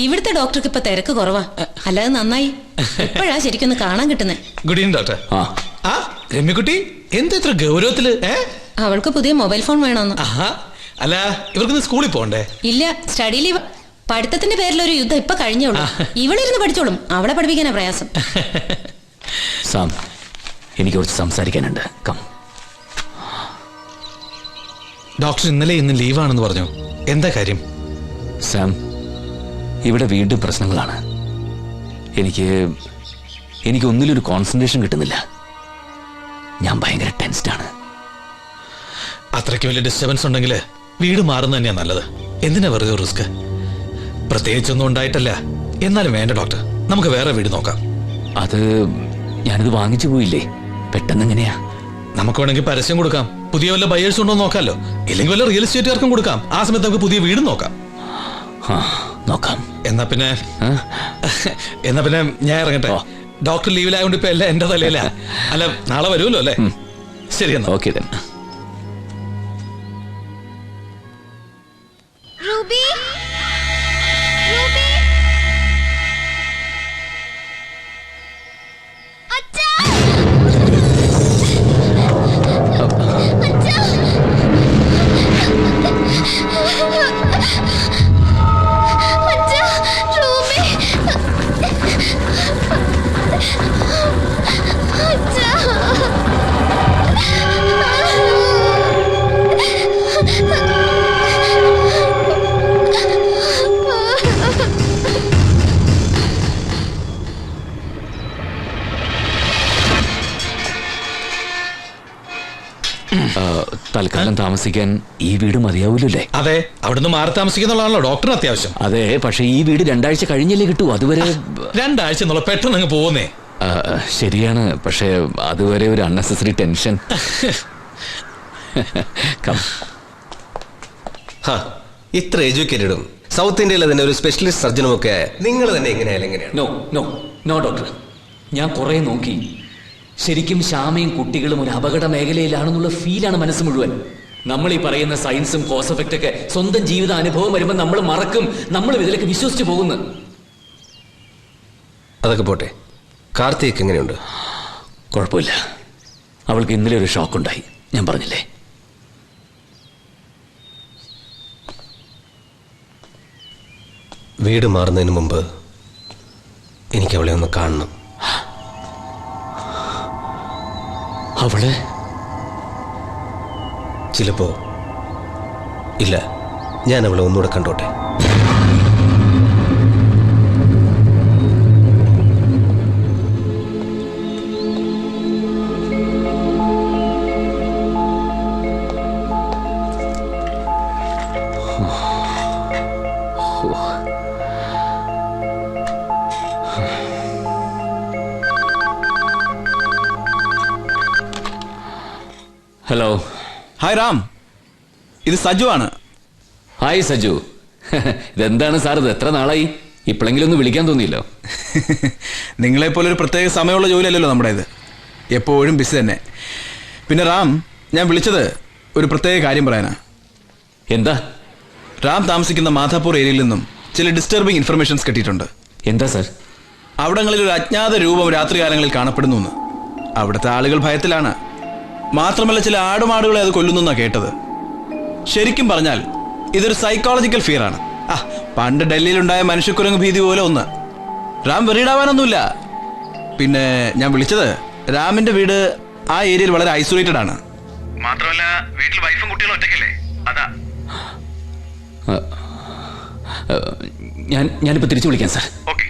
ഇവിടുത്തെ ഡോക്ടർക്ക് ഇപ്പൊ തിരക്ക് കുറവാ. അല്ലാതെ നന്നായി, ഇപ്പോഴാ ശരിക്കൊന്ന് കാണാൻ കിട്ടുന്നേ. Good evening doctor. ആ രമ്യക്കുട്ടി എന്താ ഇത്ര ഗൗരവത്തില്? അവൾക്ക് പുതിയ മൊബൈൽ ഫോൺ വേണമെന്ന്. അല്ല ഇവർക്ക് സ്കൂളിൽ പോണ്ടേ? ഇല്ല, സ്റ്റഡി ലീവ്. പഠിത്തത്തിന്റെ പേരിൽ ഒരു യുദ്ധം ഇപ്പൊ കഴിഞ്ഞോളൂ. ഇവളിരുന്ന് പഠിച്ചോളും, അവളെ പഠിപ്പിക്കാനാ പ്രയാസം. സാം, എനിക്ക് കുറച്ച് സംസാരിക്കാനുണ്ട്. കം. ഡോക്ടർ ഇന്നലെ ഇന്ന് ലീവാണെന്ന് പറഞ്ഞു. എന്താ കാര്യം? സാം, ഇവിടെ വീണ്ടും പ്രശ്നങ്ങളാണ്. എനിക്ക് ഒന്നിലൊരു കോൺസെൻട്രേഷൻ കിട്ടുന്നില്ല. ഞാൻ ഭയങ്കര ടെൻസ്ഡാണ്. അത്രയ്ക്ക് വലിയ ഡിസ്റ്റർബൻസ് ഉണ്ടെങ്കിൽ വീട് മാറുന്നത് തന്നെയാ നല്ലത്. എന്തിനാ വെറുതെ റിസ്ക്? പ്രത്യേകിച്ചൊന്നും ഉണ്ടായിട്ടല്ല. എന്നാലും വേണ്ട ഡോക്ടർ, നമുക്ക് വേറെ വീട് നോക്കാം. അത് ഞാനിത് വാങ്ങിച്ചു പോയില്ലേ, പെട്ടെന്ന് എങ്ങനെയാ? നമുക്ക് വേണമെങ്കിൽ പരസ്യം കൊടുക്കാം. പുതിയ വല്ല ബയേഴ്സ് ഉണ്ടോ നോക്കാമല്ലോ. ഇല്ലെങ്കിൽ വല്ല റിയൽ എസ്റ്റേറ്റുകാർക്കും കൊടുക്കാം. ആ സമയത്ത് നമുക്ക് പുതിയ വീടും നോക്കാം. നോക്കാം. എന്നാ പിന്നെ ഞാൻ ഇറങ്ങട്ടെ. ഡോക്ടർ ലീവിലായതുകൊണ്ട് ഇപ്പൊ എല്ലാം എന്റെ തലയില. അല്ല, നാളെ വരുമല്ലോ അല്ലേ? ശരി എന്നാ. Okay then. റൂബി, റൂബി, അച്ഛാ, അച്ഛാ, അച്ഛാ, റൂബി, അച്ഛാ. തൽക്കാലം താമസിക്കാൻ ഈ വീട് മതിയാവൂലല്ലേ? അതെ, അവിടുന്ന് മാറി താമസിക്കുന്നുള്ളതാണല്ലോ ഡോക്ടറിന് അത്യാവശ്യം. അതെ, പക്ഷെ ഈ വീട് 2 ആഴ്ച കഴിഞ്ഞല്ലേ കിട്ടൂ. അതുവരെ 2 ആഴ്ച എന്നുള്ള പെട്ടെന്ന് അങ്ങ് പോകുന്നേ. ശരിയാണ്, പക്ഷെ അതുവരെ ഒരു അൺനെസസറി ടെൻഷൻ. ഇത്ര എഡ്യൂക്കേറ്റഡും സൗത്ത് ഇന്ത്യയിലെ തന്നെ ഒരു സ്പെഷ്യലിസ്റ്റ് സർജനും ഒക്കെ നിങ്ങൾ തന്നെ എങ്ങനെയാണ്? നോ ഡോക്ടർ, ഞാൻ കുറെ നോക്കി. ശരിക്കും ശ്യാമയും കുട്ടികളും ഒരു അപകട മേഖലയിലാണെന്നുള്ള ഫീലാണ് മനസ്സ് മുഴുവൻ. നമ്മൾ ഈ പറയുന്ന സയൻസും കോസ് എഫക്റ്റ് ഒക്കെ സ്വന്തം ജീവിത അനുഭവം വരുമ്പോൾ നമ്മൾ മറക്കും. നമ്മൾ ഇതിലേക്ക് വിശ്വസിച്ചു പോകുന്നു. അതൊക്കെ പോട്ടെ, കാർത്തിക് എങ്ങനെയുണ്ട്? കുഴപ്പമില്ല. അവൾക്ക് ഇന്നലെ ഒരു ഷോക്ക് ഉണ്ടായി, ഞാൻ പറഞ്ഞില്ലേ. വീട് മാറുന്നതിന് മുമ്പ് എനിക്ക് അവളെ ഒന്ന് കാണണം. അവള് ചിലപ്പോ ഇല്ല, ഞാൻ അവളെ ഒന്നുകൂടെ കണ്ടോട്ടെ. ഹലോ. ഹായ് റാം, ഇത് സജു ആണ്. ഹായ് സജു. ഇതെന്താണ് സാർ, ഇത് എത്ര നാളായി? ഇപ്പോഴെങ്കിലും ഒന്ന് വിളിക്കാൻ തോന്നിയില്ലോ. നിങ്ങളെപ്പോലെ ഒരു പ്രത്യേക സമയമുള്ള ജോലിയല്ലല്ലോ നമ്മുടെ ഇത്. എപ്പോഴും ബിസി തന്നെ. പിന്നെ റാം, ഞാൻ വിളിച്ചത് ഒരു പ്രത്യേക കാര്യം പറയാനാ. എന്താ? റാം താമസിക്കുന്ന മാധാപൂർ ഏരിയയിൽ നിന്നും ചില ഡിസ്റ്റർബിംഗ് ഇൻഫർമേഷൻസ് കിട്ടിയിട്ടുണ്ട്. എന്താ സാർ? അവിടങ്ങളിൽ ഒരു അജ്ഞാത രൂപം രാത്രികാലങ്ങളിൽ കാണപ്പെടുന്നു. അവിടുത്തെ ആളുകൾ ഭയത്തിലാണ്. മാത്രമല്ല, ചില ആടുമാടുകളെ അത് കൊല്ലുന്നു കേട്ടത്. ശരിക്കും പറഞ്ഞാൽ ഇതൊരു സൈക്കോളജിക്കൽ ഫിയർ ആണ്. പണ്ട് ഡൽഹിയിലുണ്ടായ മനുഷ്യക്കുരങ്ങ് ഭീതി പോലെ ഒന്ന്. റാം വെറിയിടാവാനൊന്നുമില്ല. പിന്നെ ഞാൻ വിളിച്ചത്, റാമിന്റെ വീട് ആ ഏരിയയിൽ വളരെ ഐസൊലേറ്റഡ് ആണ്. മാത്രമല്ല, വീട്ടിൽ വൈഫും കുട്ടികളും ഒറ്റയ്ക്കല്ലേ, അതാ. ഞാനിപ്പോ തിരിച്ചു വിളിക്കാം sir. Okay.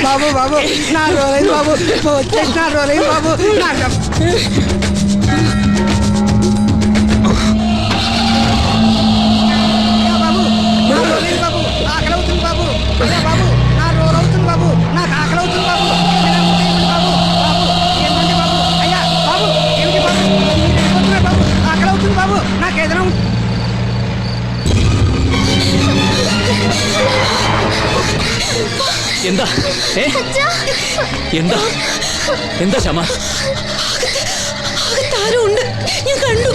Babu, babu, not rolling, babu. It's not rolling, babu. Not up. Babu, not rolling, babu. అయ్యా బాబు నా రోరవుతుంది బాబు నాకు ఆకలి అవుతుంది బాబు బాబు ఏంటంటే బాబు అయ్యా బాబు ఏమిటి బాబు మీరు బాబు ఆకలి అవుతుంది బాబు నాకు ఏదైనా എന്താ എന്താ എന്താ ക്ഷമ? താരം ഉണ്ട്, ഞാൻ കണ്ടു.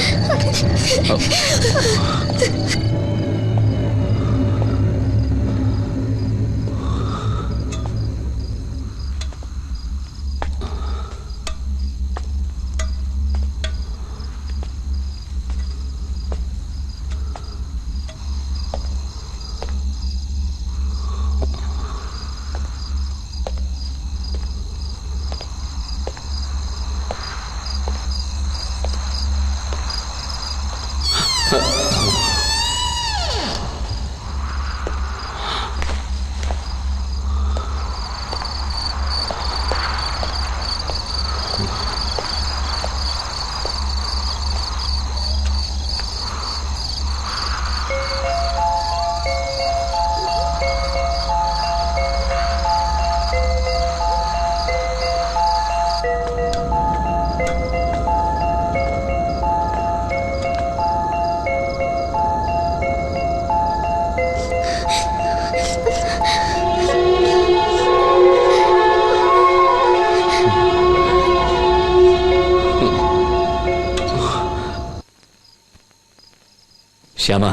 ശ്യാമ,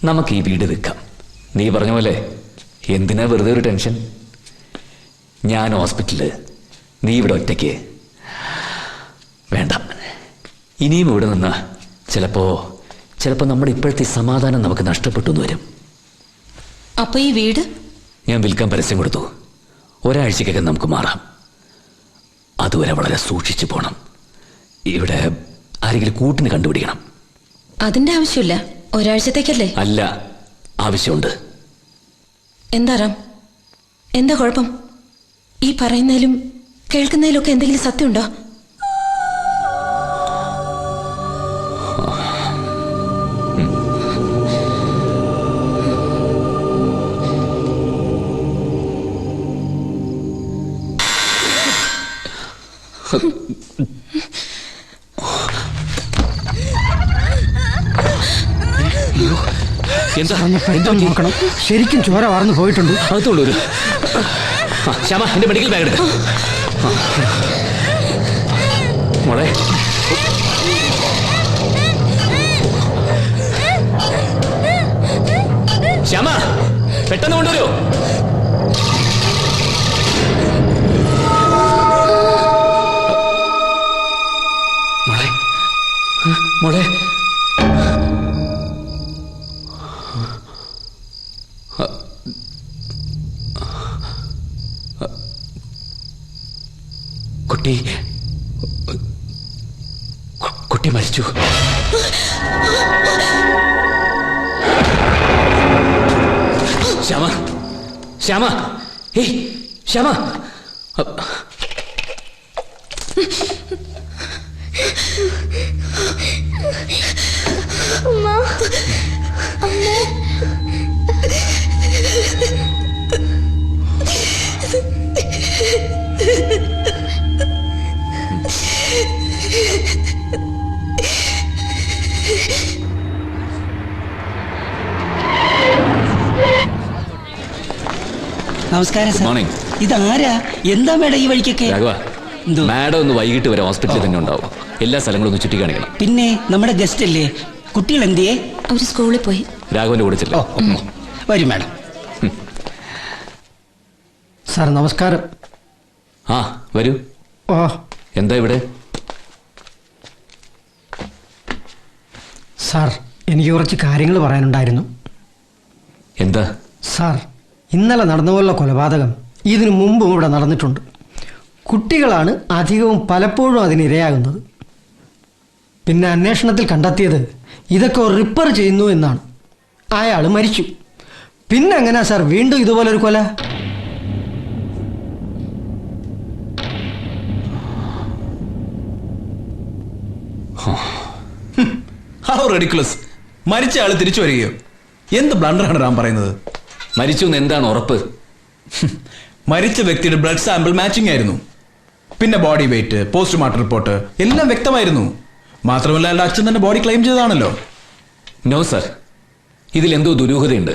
നമുക്ക് ഈ വീട് വിൽക്കാം. നീ പറഞ്ഞ പോലെ എന്തിനാ വെറുതെ ഒരു ടെൻഷൻ? ഞാൻ ഹോസ്പിറ്റലില്, നീ ഇവിടെ ഒറ്റയ്ക്ക്. വേണ്ട, ഇനിയും ഇവിടെ നിന്ന് ചിലപ്പോ നമ്മുടെ ഇപ്പോഴത്തെ സമാധാനം നമുക്ക് നഷ്ടപ്പെട്ടു എന്ന് വരും. അപ്പൊ ഈ വീട് ഞാൻ വിൽക്കാൻ പരസ്യം കൊടുത്തു. ഒരാഴ്ചക്കകം നമുക്ക് മാറാം. അതുവരെ വളരെ സൂക്ഷിച്ചു പോണം. ഇവിടെ ആരെങ്കിലും കൂട്ടിന് കണ്ടുപിടിക്കണം. അതിന്റെ ആവശ്യമില്ല, ഒരാഴ്ചത്തേക്കല്ലേ. അല്ല, ആവശ്യമുണ്ട്. എന്താ റാം, എന്താ കുഴപ്പം? ഈ പറയുന്നതിലും കേൾക്കുന്നതിലും ഒക്കെ എന്തെങ്കിലും സത്യമുണ്ടോ? നോക്കണം, ശരിക്കും ചോര വാർന്നു പോയിട്ടുണ്ട്. അകത്തുള്ളൂ. ശ്യാമ, എന്റെ മെഡിക്കൽ ബാഗ് എടുക്ക. മോളെ, ശ്യാമ, പെട്ടെന്ന് കൊണ്ടുവരൂ. മോളെ, മോളെ, കുട്ടി മരിച്ചു. ശ്യാമ, ശ്യാമ, ഏയ് ശ്യാമ. നമസ്കാരം സാർ. മോർണിംഗ്. ഇതാരാ? എന്താ മേഡം ഈ വഴിക്കൊക്കെ? മാഡം ഒന്ന് വൈകിട്ട് വരെ ഹോസ്പിറ്റലിൽ തന്നെ ഉണ്ടാവും. എല്ലാ സ്ഥലങ്ങളും ഒന്ന് ചുറ്റി കാണിക്കണം. പിന്നെ നമ്മുടെ ഗസ്റ്റ് അല്ലേ, കുട്ടികൾ എന്തിയേ? അവര് സ്കൂളിൽ പോയി. രാഘവന്റെ കൂടെ ചെല്ലോ. വരും മാഡം. സാർ നമസ്കാരം. ആ വരൂ. എന്താ ഇവിടെ? സാർ, എനിക്ക് കുറച്ച് കാര്യങ്ങൾ പറയാനുണ്ടായിരുന്നു. എന്താ സാർ? ഇന്നലെ നടന്നുപോലുള്ള കൊലപാതകം ഇതിനു മുമ്പും ഇവിടെ നടന്നിട്ടുണ്ട്. കുട്ടികളാണ് അധികവും പലപ്പോഴും അതിനിരയാകുന്നത്. പിന്നെ അന്വേഷണത്തിൽ കണ്ടെത്തിയത് ഇതൊക്കെ റിപ്പയർ ചെയ്യുന്നു എന്നാണ്. അയാൾ മരിച്ചു. പിന്നെ എങ്ങനെയാ സാർ വീണ്ടും ഇതുപോലൊരു കൊല? How ridiculous. മരിച്ച ആള് തിരിച്ചു വരികയോ? എന്ത് ബ്ലണ്ടറാണ് റാം പറയുന്നത്? മരിച്ചു എന്ന് എന്താണ് ഉറപ്പ്? മരിച്ച വ്യക്തിയുടെ ബ്ലഡ് സാമ്പിൾ മാച്ചിങ് ആയിരുന്നു. പിന്നെ ബോഡി വെയിറ്റ്, പോസ്റ്റ്മോർട്ടം റിപ്പോർട്ട് എല്ലാം വ്യക്തമായിരുന്നു. മാത്രമല്ല അയാളുടെ അച്ഛൻ തന്നെ ബോഡി ക്ലെയിം ചെയ്തതാണല്ലോ. നോ സർ, ഇതിലെന്തോ ദുരൂഹതയുണ്ട്.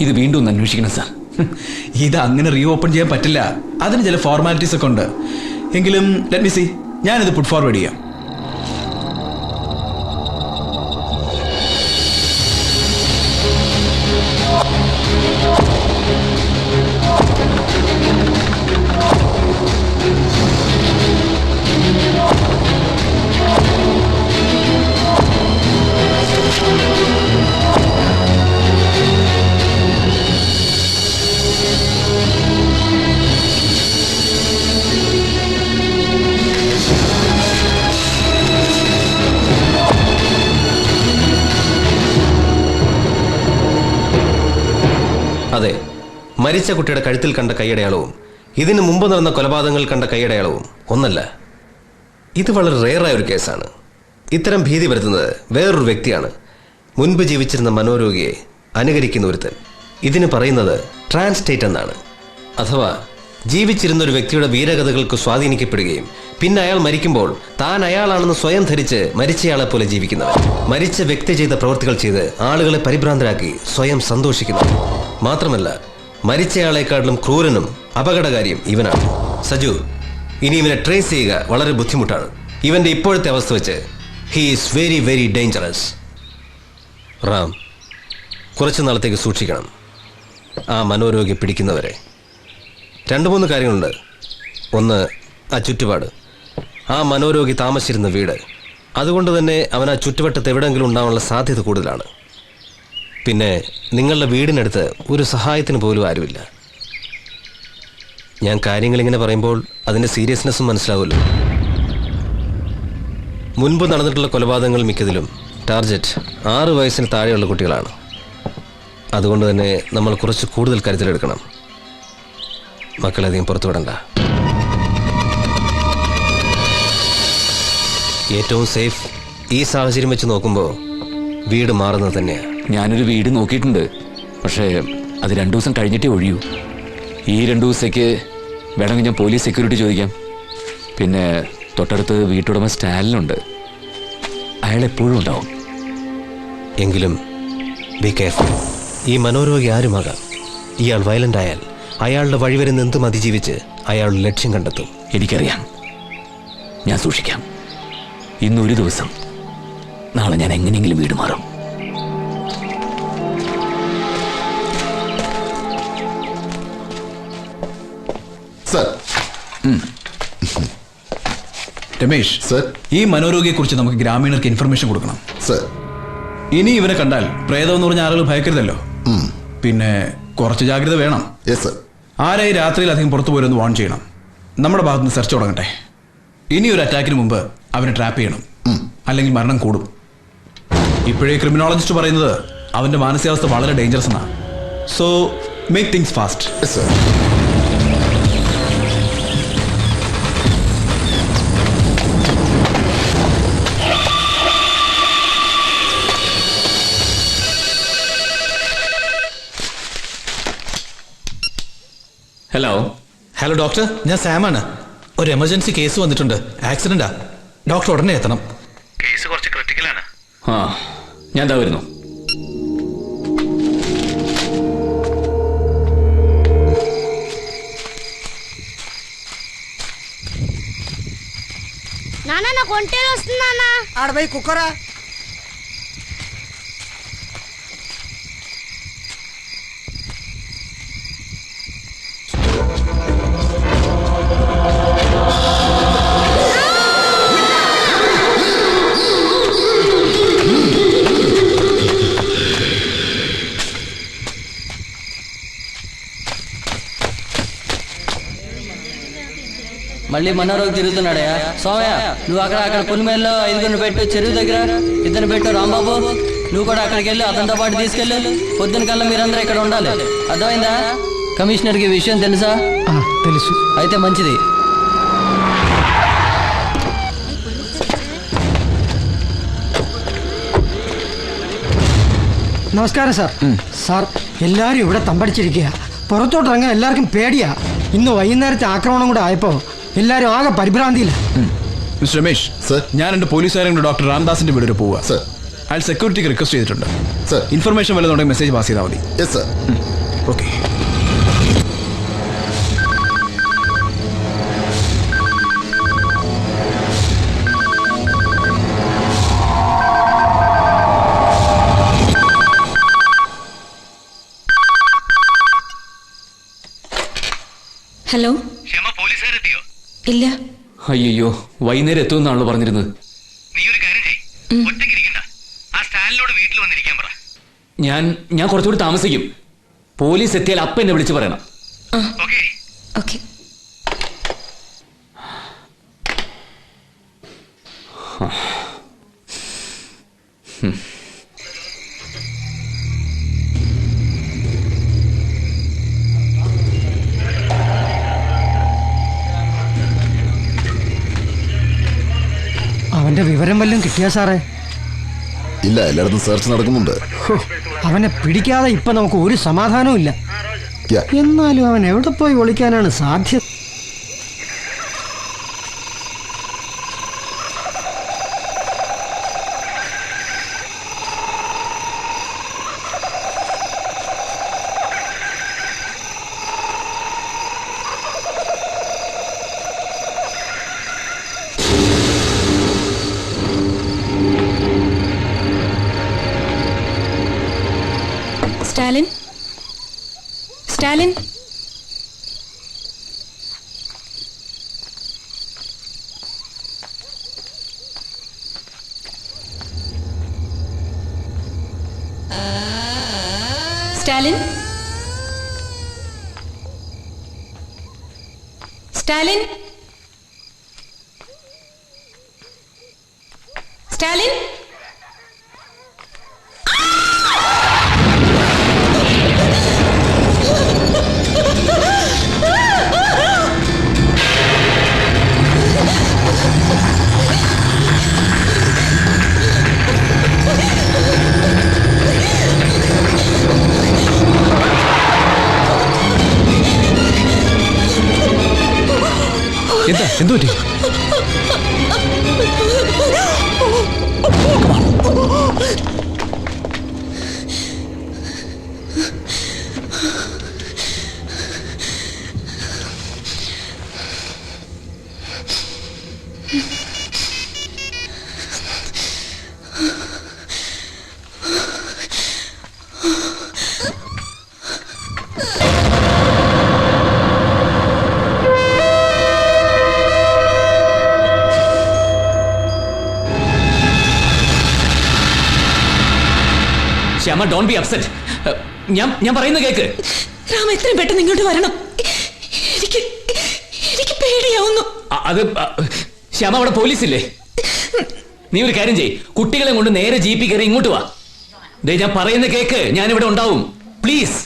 ഇത് വീണ്ടും ഒന്ന് അന്വേഷിക്കണം സാർ. ഇത് അങ്ങനെ റീ ഓപ്പൺ ചെയ്യാൻ പറ്റില്ല. അതിന് ചില ഫോർമാലിറ്റീസ് ഒക്കെ ഉണ്ട്. എങ്കിലും ലെറ്റ് മീ സീ, ഞാനിത് പുട്ട് ഫോർവേഡ് ചെയ്യാം. അതെ, മരിച്ച കുട്ടിയുടെ കഴുത്തിൽ കണ്ട കൈയടയാളവും ഇതിനു മുമ്പ് നടന്ന കൊലപാതകങ്ങൾ കണ്ട കൈയടയാളവും ഒന്നല്ല. ഇത് വളരെ റെയറായ ഒരു കേസാണ്. ഇത്തരം ഭീതി വരുത്തുന്നത് വേറൊരു വ്യക്തിയാണ്. മുൻപ് ജീവിച്ചിരുന്ന മനോരോഗിയെ അനുകരിക്കുന്ന ഒരുത്തൻ. ഇതിന് പറയുന്നത് ട്രാൻസ്റ്റേറ്റ് എന്നാണ്. അഥവാ ജീവിച്ചിരുന്ന ഒരു വ്യക്തിയുടെ വീരകഥകൾക്ക് സ്വാധീനിക്കപ്പെടുകയും പിന്നെ അയാൾ മരിക്കുമ്പോൾ താൻ അയാളാണെന്ന് സ്വയം ധരിച്ച് മരിച്ചയാളെ പോലെ ജീവിക്കുന്നവൻ. മരിച്ച വ്യക്തി ചെയ്ത പ്രവൃത്തികൾ ചെയ്ത് ആളുകളെ പരിഭ്രാന്തരാക്കി സ്വയം സന്തോഷിക്കുന്നവൻ. മാത്രമല്ല, മരിച്ചയാളെക്കാട്ടിലും ക്രൂരനും അപകടകാരിയും ഇവനാണ്. സജു, ഇനി ഇവനെ ട്രേസ് ചെയ്യുക വളരെ ബുദ്ധിമുട്ടാണ്. ഇവന്റെ ഇപ്പോഴത്തെ അവസ്ഥ വെച്ച് he is very very dangerous. Ram, കുറച്ചു നാളത്തേക്ക് സൂക്ഷിക്കണം ആ മനോരോഗി പിടിക്കുന്നവരെ. 2-3 കാര്യങ്ങളുണ്ട്. ഒന്ന്, ആ ചുറ്റുപാട്, ആ മനോരോഗി താമസിച്ചിരുന്ന വീട്. അതുകൊണ്ട് തന്നെ അവൻ ആ ചുറ്റുവട്ടത്ത് എവിടെയെങ്കിലും ഉണ്ടാവാനുള്ള സാധ്യത കൂടുതലാണ്. പിന്നെ നിങ്ങളുടെ വീടിനടുത്ത് ഒരു സഹായത്തിന് പോലും ആരുമില്ല. ഞാൻ കാര്യങ്ങളിങ്ങനെ പറയുമ്പോൾ അതിൻ്റെ സീരിയസ്നെസ്സും മനസ്സിലാവുമല്ലോ. മുൻപ് നടന്നിട്ടുള്ള കൊലപാതകങ്ങൾ മിക്കതിലും ടാർഗറ്റ് 6 വയസ്സിന് താഴെയുള്ള കുട്ടികളാണ്. അതുകൊണ്ട് തന്നെ നമ്മൾ കുറച്ച് കൂടുതൽ കരുതലെടുക്കണം. മക്കളധികം പുറത്തു വിടണ്ട. ഏറ്റവും സേഫ് ഈ സാഹചര്യം വെച്ച് നോക്കുമ്പോൾ വീട് മാറുന്നത് തന്നെയാണ്. ഞാനൊരു വീട് നോക്കിയിട്ടുണ്ട്, പക്ഷേ അത് 2 ദിവസം കഴിഞ്ഞിട്ടേ ഒഴിയൂ. ഈ 2 ദിവസത്തേക്ക് വേണമെങ്കിൽ ഞാൻ പോലീസ് സെക്യൂരിറ്റി ചോദിക്കാം. പിന്നെ തൊട്ടടുത്ത് വീട്ടുടമ സ്റ്റാലിനുണ്ട്, അയാൾ എപ്പോഴും ഉണ്ടാവും. എങ്കിലും ബി കെയർഫുൾ. ഈ മനോരോഗി ആരുമാകാം. ഇയാൾ വയലന്റ് ആയാൽ അയാളുടെ വഴിവരുന്ന എന്തും അതിജീവിച്ച് അയാളുടെ ലക്ഷ്യം കണ്ടെത്തും. എനിക്കറിയാം, ഞാൻ സൂക്ഷിക്കാം. ഇന്നൊരു ദിവസം, നാളെ ഞാൻ എങ്ങനെയെങ്കിലും വീട് മാറും. രമേശ് സർ, ഈ മനോരോഗിയെ കുറിച്ച് നമുക്ക് ഗ്രാമീണർക്ക് ഇൻഫർമേഷൻ കൊടുക്കണം സർ. ഇനി ഇവനെ കണ്ടാൽ പ്രേതം എന്ന് പറഞ്ഞ ആളുകൾ ഭയക്കരുതല്ലോ. പിന്നെ കുറച്ച് ജാഗ്രത വേണം. ആരായി രാത്രിയിൽ അധികം പുറത്തു പോരൊന്ന് വാൺ ചെയ്യണം. നമ്മുടെ ഭാഗത്തുനിന്ന് സെർച്ച് തുടങ്ങട്ടെ. ഇനി ഒരു അറ്റാക്കിന് മുമ്പ് അവനെ ട്രാപ്പ് ചെയ്യണം, അല്ലെങ്കിൽ മരണം കൂടും. ഇപ്പോഴേ ക്രിമിനോളജിസ്റ്റ് പറയുന്നത് അവന്റെ മാനസികാവസ്ഥ വളരെ ഡേഞ്ചറസ് എന്നാണ്. So make things fast. Hello doctor, ഞാൻ സാമാണ്. ഒരു എമർജൻസി കേസ് വന്നിട്ടുണ്ട്. ആക്സിഡന്റാ. ഡോക്ടർ ഉടനെ എത്തണം. കേസ് കുറച്ച് ക്രിട്ടിക്കലാണ്. ഞാൻ എന്താ വരുന്നു. నాన్న కొంటేలు వస్తుందా? ఆడపై కుక్కరా. మళ్ళీ మనోరోగి తిరుగుతున్నాడయా. సోమయ్య, నువ్వు అక్కడ పులిమేల్లో 5 పెట్టు, చెరువు దగ్గర 2 పెట్టు. రాంబాబు, నువ్వు కూడా అక్కడికి వెళ్ళి అతనితో పాటు తీసుకెళ్ళు. పొద్దున కల్లా మీరందరూ ఇక్కడ ఉండాలి. అర్థమైందా? కమిషనర్కి విషయం తెలుసా? తెలుసు. అయితే మంచిది. നമസ്കാരം സാർ. സാർ, എല്ലാവരും ഇവിടെ തമ്പടിച്ചിരിക്കുക. പുറത്തോട്ടിറങ്ങാൻ എല്ലാവർക്കും പേടിയാ. ഇന്ന് വൈകുന്നേരത്തെ ആക്രമണം കൂടെ ആയപ്പോൾ എല്ലാവരും ആകെ പരിഭ്രാന്തിയില്ല. മിസ്റ്റർ രമേശ്, ഞാൻ എൻ്റെ പോലീസുകാരും ഡോക്ടർ രാംദാസിന്റെ വീട് വരെ പോവുക. അയാൾ സെക്യൂരിറ്റിക്ക് റിക്വസ്റ്റ് ചെയ്തിട്ടുണ്ട്. ഇൻഫർമേഷൻ വല്ലതുണ്ടെങ്കിൽ മെസ്സേജ് പാസ് ചെയ്താൽ മതി. ഓക്കെ. ഹലോ, ഇല്ല. അയ്യോ, വൈകുന്നേരം എത്തുമെന്നാണല്ലോ പറഞ്ഞിരുന്നത്. ഞാൻ കുറച്ചുകൂടി താമസിക്കും. പോലീസ് എത്തിയാൽ അപ്പം എന്നെ വിളിച്ചു പറയണം. ഓക്കെ. അവന്റെ വിവരം വല്ലതും കിട്ടിയാ സാറേ? ഇല്ല, എല്ലായിടത്തും സെർച്ച് നടക്കുന്നുണ്ട്. അവനെ പിടിക്കാതെ ഇപ്പൊ നമുക്ക് ഒരു സമാധാനവും ഇല്ല. എന്നാലും അവൻ എവിടെ പോയി ഒളിക്കാനാണ് സാധ്യത? സ്റ്റാലിൻ, സ്റ്റാലിൻ, സ്റ്റാലിൻ, സ്റ്റാലിൻ, സ്റ്റാലിൻ. എന്തു പറ്റി? Shyama, don't be upset. ഞാൻ പറയുന്ന കേക്ക്. രാമ, എത്രയും പെട്ടെന്ന് ഇങ്ങോട്ട് വരണം. എനിക്ക് പേടിയാവുന്നു. അത് ശ്യാമ, അവിടെ പോലീസില്ലേ? നീ ഒരു കാര്യം ചെയ്യ്, കുട്ടികളെ കൊണ്ട് നേരെ ജീപ്പിൽ കയറി ഇങ്ങോട്ട് വാ. ദേ, ഞാൻ പറയുന്ന കേക്ക്. ഞാനിവിടെ ഉണ്ടാവും. പ്ലീസ്.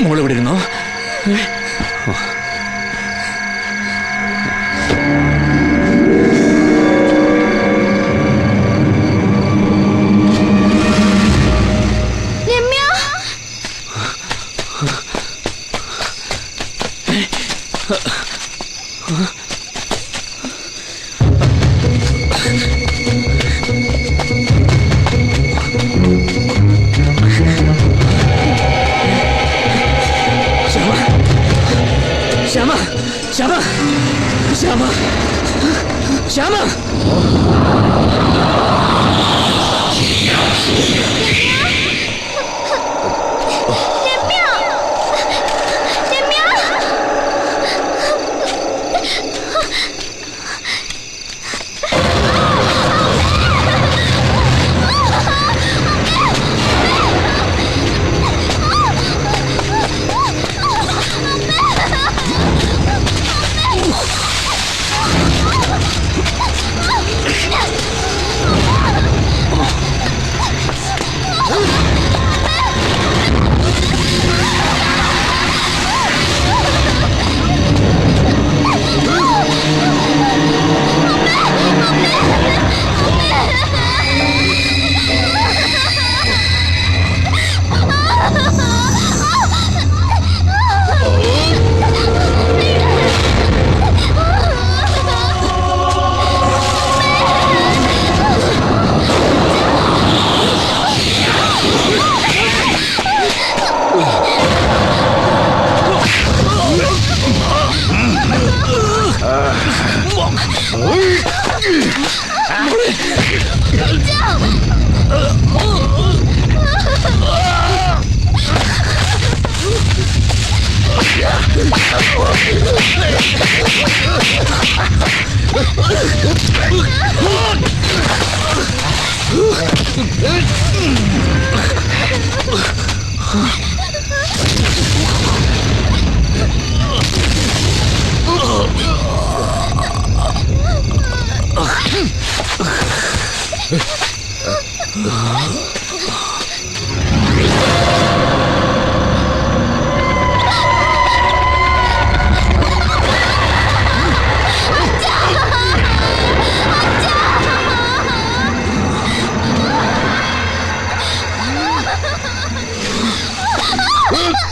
മോളിവിടെ ഇരുന്നോ? ശ്യാമ ശ്യാമ ശ്യാമ ശ്യാമ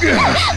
Oh,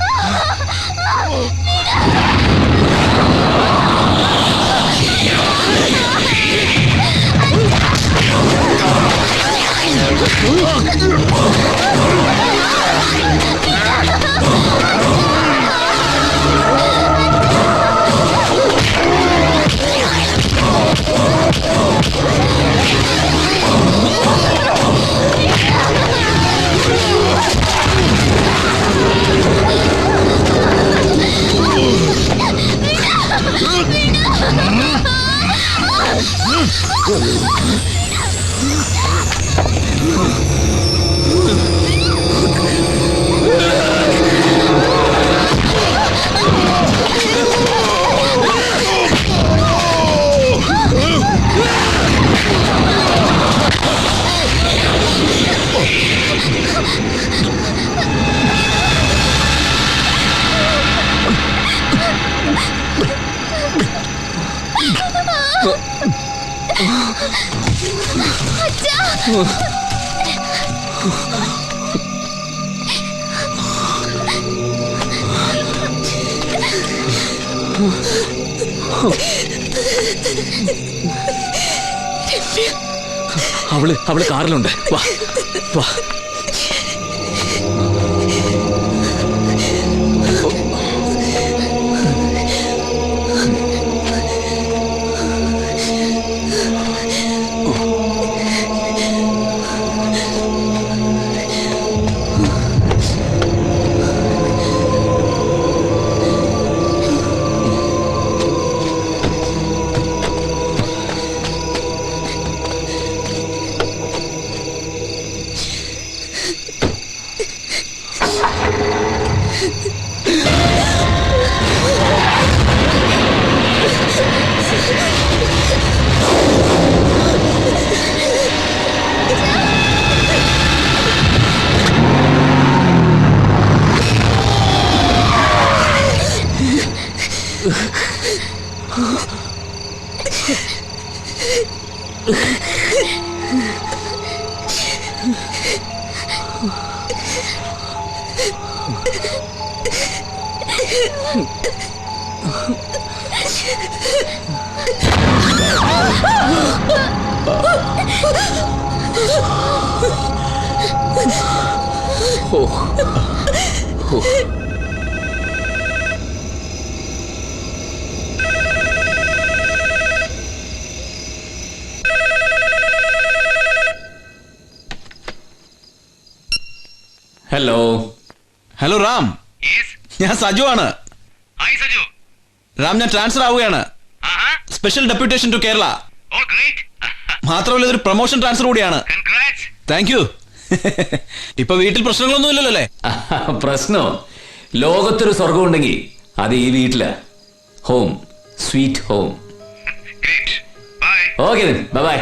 അവള് കാറിലുണ്ട്. വാ വാ. ഹലോ ഹലോ റാം, ഞാൻ സജു ആണ്. റാം, ഞാൻ ട്രാൻസ്ഫർ ആവുകയാണ്. Special deputation to Kerala. മാത്രമല്ല ഇതൊരു പ്രൊമോഷൻ ട്രാൻസ്ഫർ കൂടിയാണ്. Thank you. ഇപ്പൊ വീട്ടിൽ പ്രശ്നങ്ങളൊന്നും ഇല്ലല്ലോ അല്ലേ? പ്രശ്നോ? ലോകത്തൊരു സ്വർഗം ഉണ്ടെങ്കിൽ അത് ഈ വീട്ടിലാ. Home, sweet home. Okay bye.